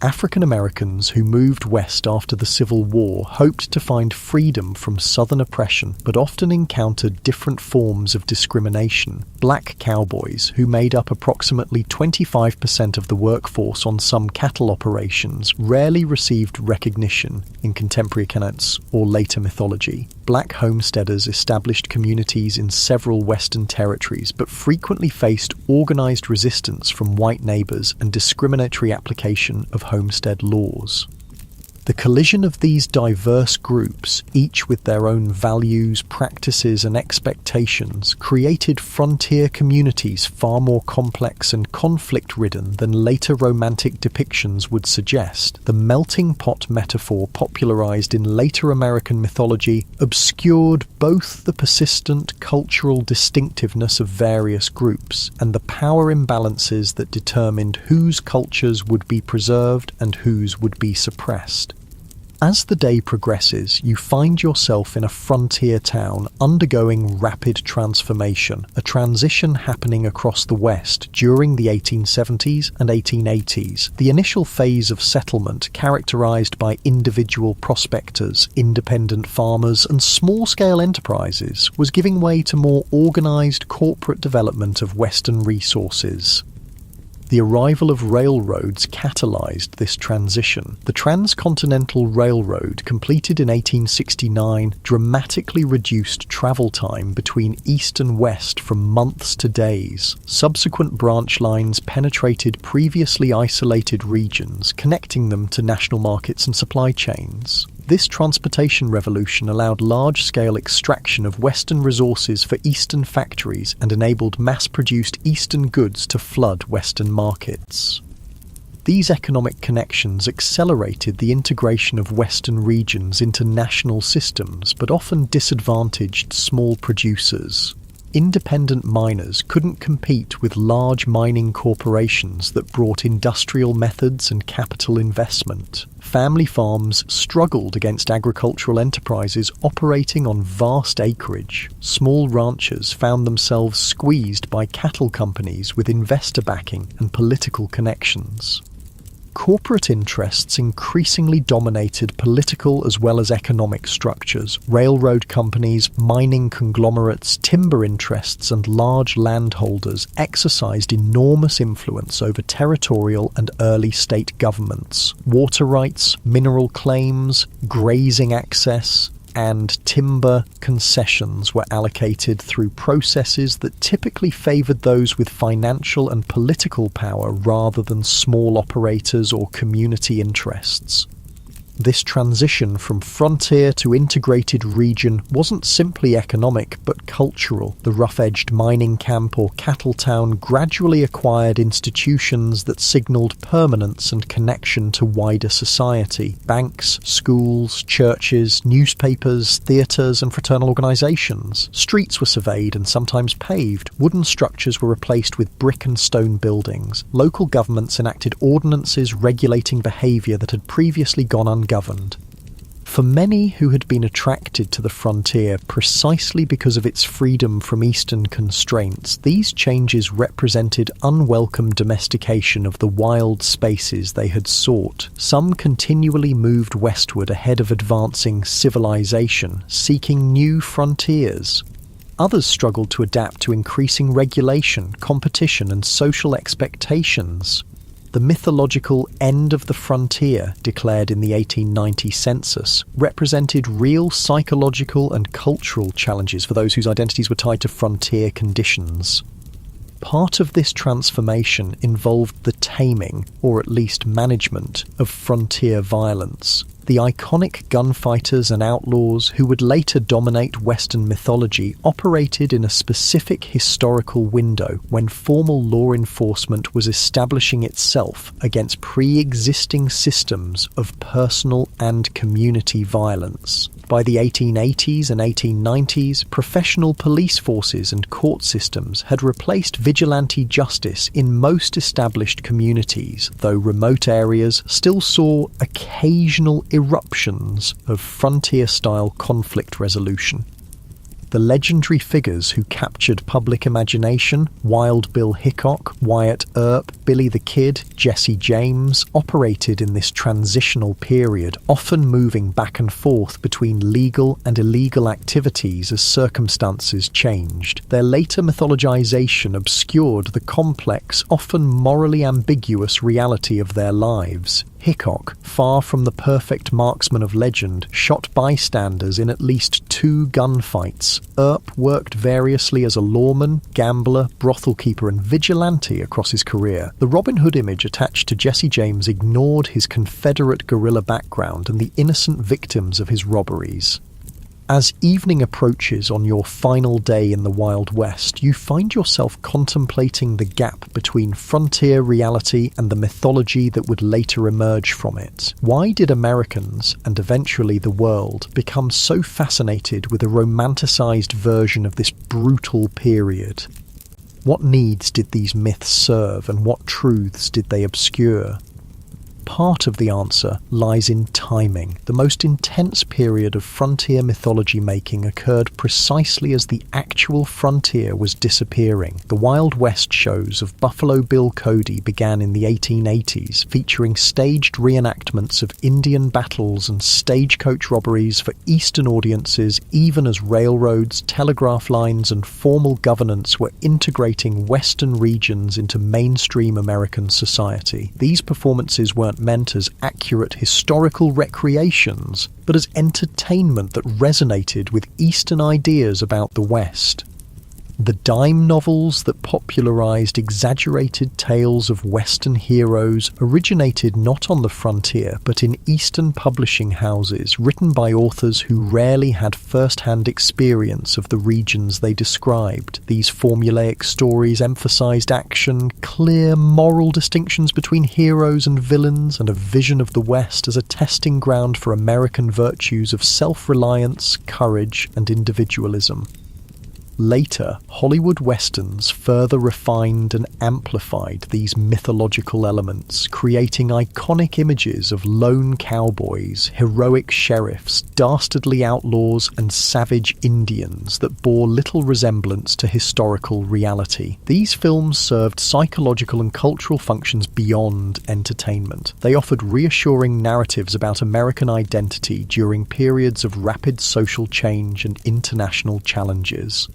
African Americans who moved west after the Civil War hoped to find freedom from Southern oppression, but often encountered different forms of discrimination. Black cowboys, who made up approximately 25% of the workforce on some cattle operations, rarely received recognition in contemporary accounts or later mythology. Black homesteaders established communities in several Western territories, but frequently faced organized resistance from white neighbors and discriminatory application of homestead laws. The collision of these diverse groups, each with their own values, practices, and expectations, created frontier communities far more complex and conflict-ridden than later romantic depictions would suggest. The melting pot metaphor popularized in later American mythology obscured both the persistent cultural distinctiveness of various groups and the power imbalances that determined whose cultures would be preserved and whose would be suppressed. As the day progresses, you find yourself in a frontier town undergoing rapid transformation, a transition happening across the West during the 1870s and 1880s. The initial phase of settlement, characterized by individual prospectors, independent farmers, and small-scale enterprises, was giving way to more organized corporate development of Western resources. The arrival of railroads catalyzed this transition. The Transcontinental Railroad, completed in 1869, dramatically reduced travel time between east and west from months to days. Subsequent branch lines penetrated previously isolated regions, connecting them to national markets and supply chains. This transportation revolution allowed large-scale extraction of Western resources for Eastern factories and enabled mass-produced Eastern goods to flood Western markets. These economic connections accelerated the integration of Western regions into national systems, but often disadvantaged small producers. independent miners couldn't compete with large mining corporations that brought industrial methods and capital investment. Family farms struggled against agricultural enterprises operating on vast acreage. Small ranchers found themselves squeezed by cattle companies with investor backing and political connections. Corporate interests increasingly dominated political as well as economic structures. Railroad companies, mining conglomerates, timber interests, and large landholders exercised enormous influence over territorial and early state governments. Water rights, mineral claims, grazing access, and timber concessions were allocated through processes that typically favoured those with financial and political power rather than small operators or community interests. This transition from frontier to integrated region wasn't simply economic but cultural. The rough-edged mining camp or cattle town gradually acquired institutions that signalled permanence and connection to wider society. Banks, schools, churches, newspapers, theatres and fraternal organisations. Streets were surveyed and sometimes paved. Wooden structures were replaced with brick and stone buildings. Local governments enacted ordinances regulating behaviour that had previously gone ungoverned. For many who had been attracted to the frontier precisely because of its freedom from Eastern constraints, these changes represented unwelcome domestication of the wild spaces they had sought. Some continually moved westward ahead of advancing civilization, seeking new frontiers. Others struggled to adapt to increasing regulation, competition, and social expectations. The mythological end of the frontier, declared in the 1890 census, represented real psychological and cultural challenges for those whose identities were tied to frontier conditions. Part of this transformation involved the taming, or at least management, of frontier violence. The iconic gunfighters and outlaws who would later dominate Western mythology operated in a specific historical window when formal law enforcement was establishing itself against pre-existing systems of personal and community violence. By the 1880s and 1890s, professional police forces and court systems had replaced vigilante justice in most established communities, though remote areas still saw occasional eruptions of frontier-style conflict resolution. The legendary figures who captured public imagination, Wild Bill Hickok, Wyatt Earp, Billy the Kid, Jesse James, operated in this transitional period, often moving back and forth between legal and illegal activities as circumstances changed. Their later mythologization obscured the complex, often morally ambiguous reality of their lives. Hickok, far from the perfect marksman of legend, shot bystanders in at least 2 gunfights. Earp worked variously as a lawman, gambler, brothel keeper and vigilante across his career. The Robin Hood image attached to Jesse James ignored his Confederate guerrilla background and the innocent victims of his robberies. As evening approaches on your final day in the Wild West, you find yourself contemplating the gap between frontier reality and the mythology that would later emerge from it. Why did Americans, and eventually the world, become so fascinated with a romanticized version of this brutal period? What needs did these myths serve, and what truths did they obscure? Part of the answer lies in timing. The most intense period of frontier mythology making occurred precisely as the actual frontier was disappearing. The Wild West shows of Buffalo Bill Cody began in the 1880s, featuring staged reenactments of Indian battles and stagecoach robberies for Eastern audiences, even as railroads, telegraph lines, and formal governance were integrating Western regions into mainstream American society. These performances weren't meant as accurate historical recreations, but as entertainment that resonated with Eastern ideas about the West. The dime novels that popularized exaggerated tales of Western heroes originated not on the frontier but in Eastern publishing houses, written by authors who rarely had first-hand experience of the regions they described. These formulaic stories emphasized action, clear moral distinctions between heroes and villains, and a vision of the West as a testing ground for American virtues of self-reliance, courage, and individualism. Later, Hollywood westerns further refined and amplified these mythological elements, creating iconic images of lone cowboys, heroic sheriffs, dastardly outlaws, and savage Indians that bore little resemblance to historical reality. These films served psychological and cultural functions beyond entertainment. They offered reassuring narratives about American identity during periods of rapid social change and international challenges.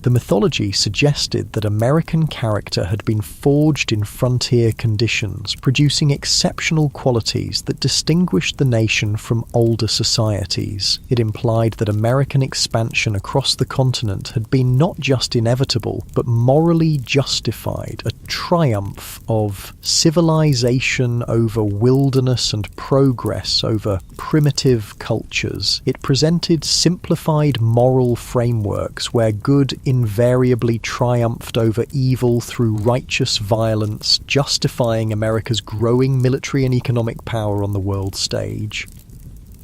The mythology suggested that American character had been forged in frontier conditions, producing exceptional qualities that distinguished the nation from older societies. It implied that American expansion across the continent had been not just inevitable, but morally justified, a triumph of civilization over wilderness and progress over primitive cultures. It presented simplified moral frameworks where good invariably triumphed over evil through righteous violence, justifying America's growing military and economic power on the world stage.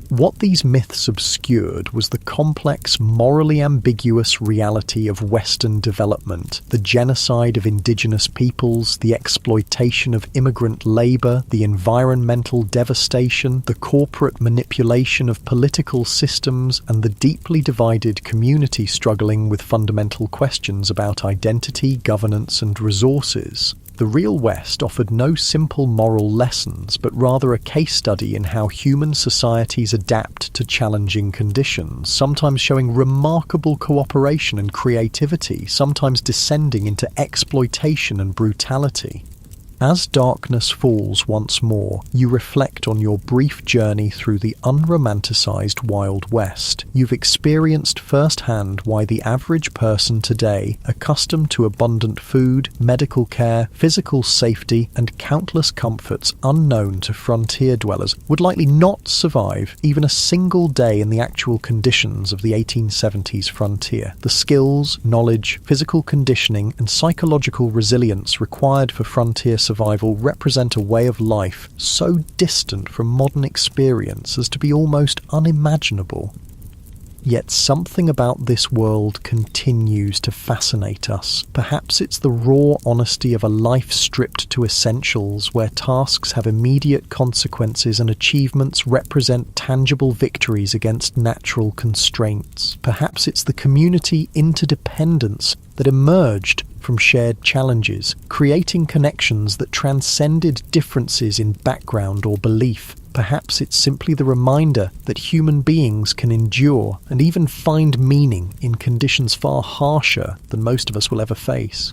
What these myths obscured was the complex, morally ambiguous reality of Western development, the genocide of indigenous peoples, the exploitation of immigrant labor, the environmental devastation, the corporate manipulation of political systems, and the deeply divided community struggling with fundamental questions about identity, governance, and resources. The real West offered no simple moral lessons, but rather a case study in how human societies adapt to challenging conditions, sometimes showing remarkable cooperation and creativity, sometimes descending into exploitation and brutality. As darkness falls once more, you reflect on your brief journey through the unromanticized Wild West. You've experienced firsthand why the average person today, accustomed to abundant food, medical care, physical safety, and countless comforts unknown to frontier dwellers, would likely not survive even a single day in the actual conditions of the 1870s frontier. The skills, knowledge, physical conditioning, and psychological resilience required for frontier survival represent a way of life so distant from modern experience as to be almost unimaginable. Yet something about this world continues to fascinate us. Perhaps it's the raw honesty of a life stripped to essentials, where tasks have immediate consequences and achievements represent tangible victories against natural constraints. Perhaps it's the community interdependence that emerged from shared challenges, creating connections that transcended differences in background or belief. Perhaps it's simply the reminder that human beings can endure and even find meaning in conditions far harsher than most of us will ever face.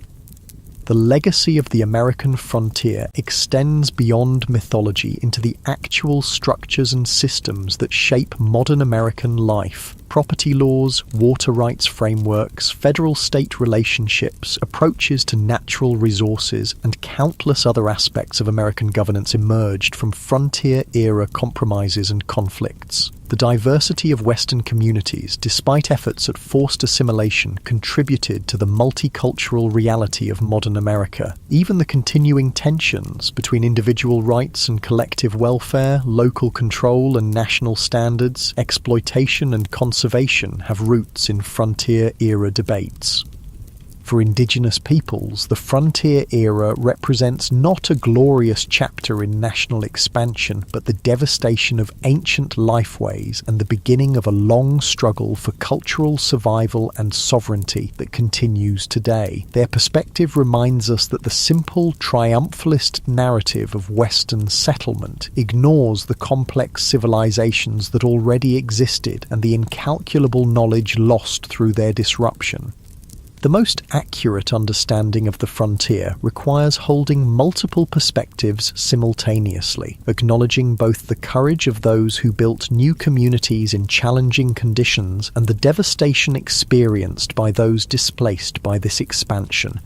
The legacy of the American frontier extends beyond mythology into the actual structures and systems that shape modern American life. Property laws, water rights frameworks, federal-state relationships, approaches to natural resources, and countless other aspects of American governance emerged from frontier-era compromises and conflicts. The diversity of Western communities, despite efforts at forced assimilation, contributed to the multicultural reality of modern America. Even the continuing tensions between individual rights and collective welfare, local control and national standards, exploitation and conservation have roots in frontier-era debates. For indigenous peoples, the frontier era represents not a glorious chapter in national expansion, but the devastation of ancient lifeways and the beginning of a long struggle for cultural survival and sovereignty that continues today. Their perspective reminds us that the simple triumphalist narrative of Western settlement ignores the complex civilizations that already existed and the incalculable knowledge lost through their disruption. The most accurate understanding of the frontier requires holding multiple perspectives simultaneously, acknowledging both the courage of those who built new communities in challenging conditions and the devastation experienced by those displaced by this expansion.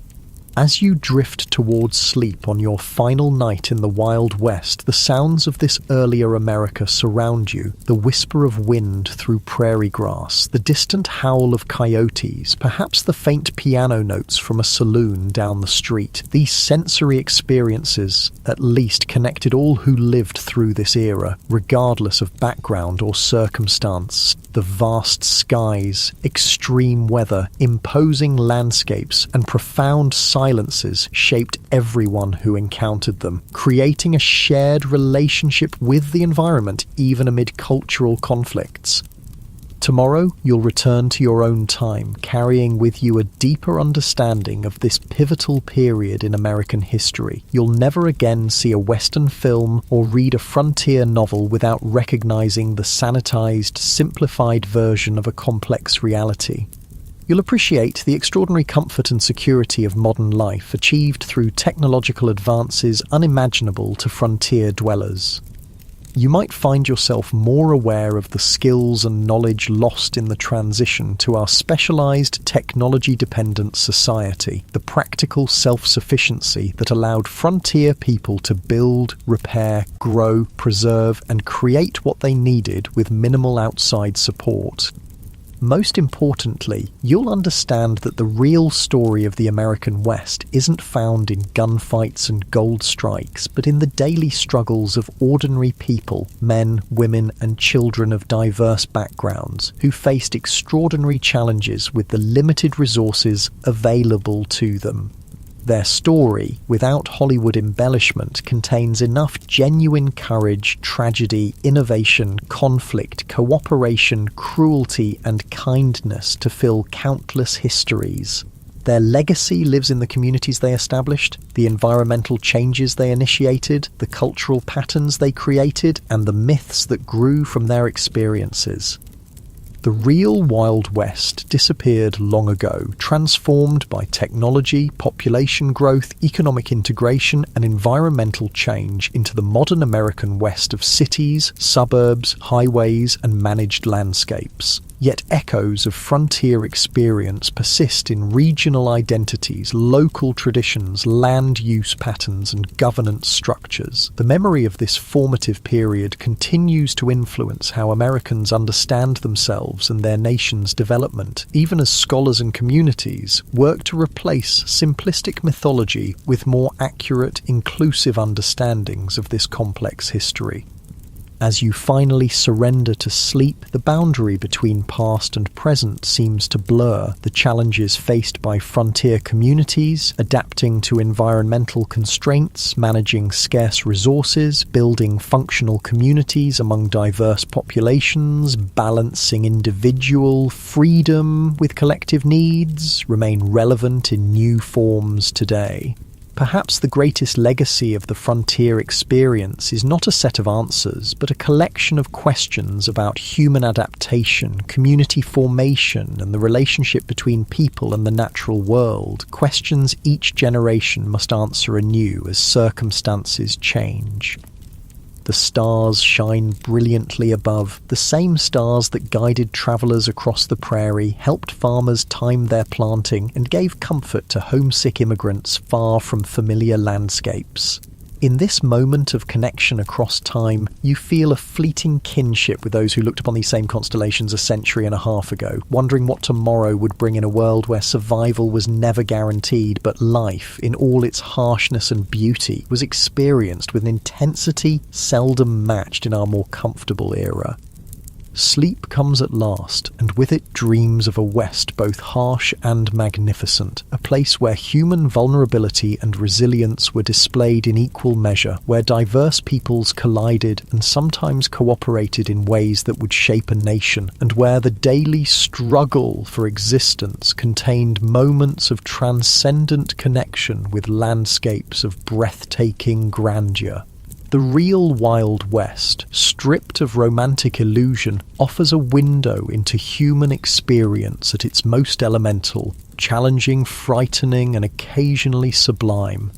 As you drift towards sleep on your final night in the Wild West, the sounds of this earlier America surround you, the whisper of wind through prairie grass, the distant howl of coyotes, perhaps the faint piano notes from a saloon down the street. These sensory experiences, at least, connected all who lived through this era, regardless of background or circumstance. The vast skies, extreme weather, imposing landscapes, and profound silences shaped everyone who encountered them, creating a shared relationship with the environment even amid cultural conflicts. Tomorrow, you'll return to your own time, carrying with you a deeper understanding of this pivotal period in American history. You'll never again see a Western film or read a frontier novel without recognizing the sanitized, simplified version of a complex reality. You'll appreciate the extraordinary comfort and security of modern life achieved through technological advances unimaginable to frontier dwellers. You might find yourself more aware of the skills and knowledge lost in the transition to our specialized, technology-dependent society, the practical self-sufficiency that allowed frontier people to build, repair, grow, preserve, and create what they needed with minimal outside support. Most importantly, you'll understand that the real story of the American West isn't found in gunfights and gold strikes, but in the daily struggles of ordinary people, men, women, and children of diverse backgrounds, who faced extraordinary challenges with the limited resources available to them. Their story, without Hollywood embellishment, contains enough genuine courage, tragedy, innovation, conflict, cooperation, cruelty, and kindness to fill countless histories. Their legacy lives in the communities they established, the environmental changes they initiated, the cultural patterns they created, and the myths that grew from their experiences. The real Wild West disappeared long ago, transformed by technology, population growth, economic integration, and environmental change into the modern American West of cities, suburbs, highways, and managed landscapes. Yet echoes of frontier experience persist in regional identities, local traditions, land use patterns, and governance structures. The memory of this formative period continues to influence how Americans understand themselves and their nation's development, even as scholars and communities work to replace simplistic mythology with more accurate, inclusive understandings of this complex history. As you finally surrender to sleep, the boundary between past and present seems to blur. The challenges faced by frontier communities, adapting to environmental constraints, managing scarce resources, building functional communities among diverse populations, balancing individual freedom with collective needs, remain relevant in new forms today. Perhaps the greatest legacy of the frontier experience is not a set of answers, but a collection of questions about human adaptation, community formation, and the relationship between people and the natural world, questions each generation must answer anew as circumstances change. The stars shine brilliantly above, the same stars that guided travellers across the prairie, helped farmers time their planting, and gave comfort to homesick immigrants far from familiar landscapes. In this moment of connection across time, you feel a fleeting kinship with those who looked upon these same constellations a century and a half ago, wondering what tomorrow would bring in a world where survival was never guaranteed, but life, in all its harshness and beauty, was experienced with an intensity seldom matched in our more comfortable era. Sleep comes at last, and with it dreams of a West both harsh and magnificent, a place where human vulnerability and resilience were displayed in equal measure, where diverse peoples collided and sometimes cooperated in ways that would shape a nation, and where the daily struggle for existence contained moments of transcendent connection with landscapes of breathtaking grandeur. The real Wild West, stripped of romantic illusion, offers a window into human experience at its most elemental, challenging, frightening, and occasionally sublime.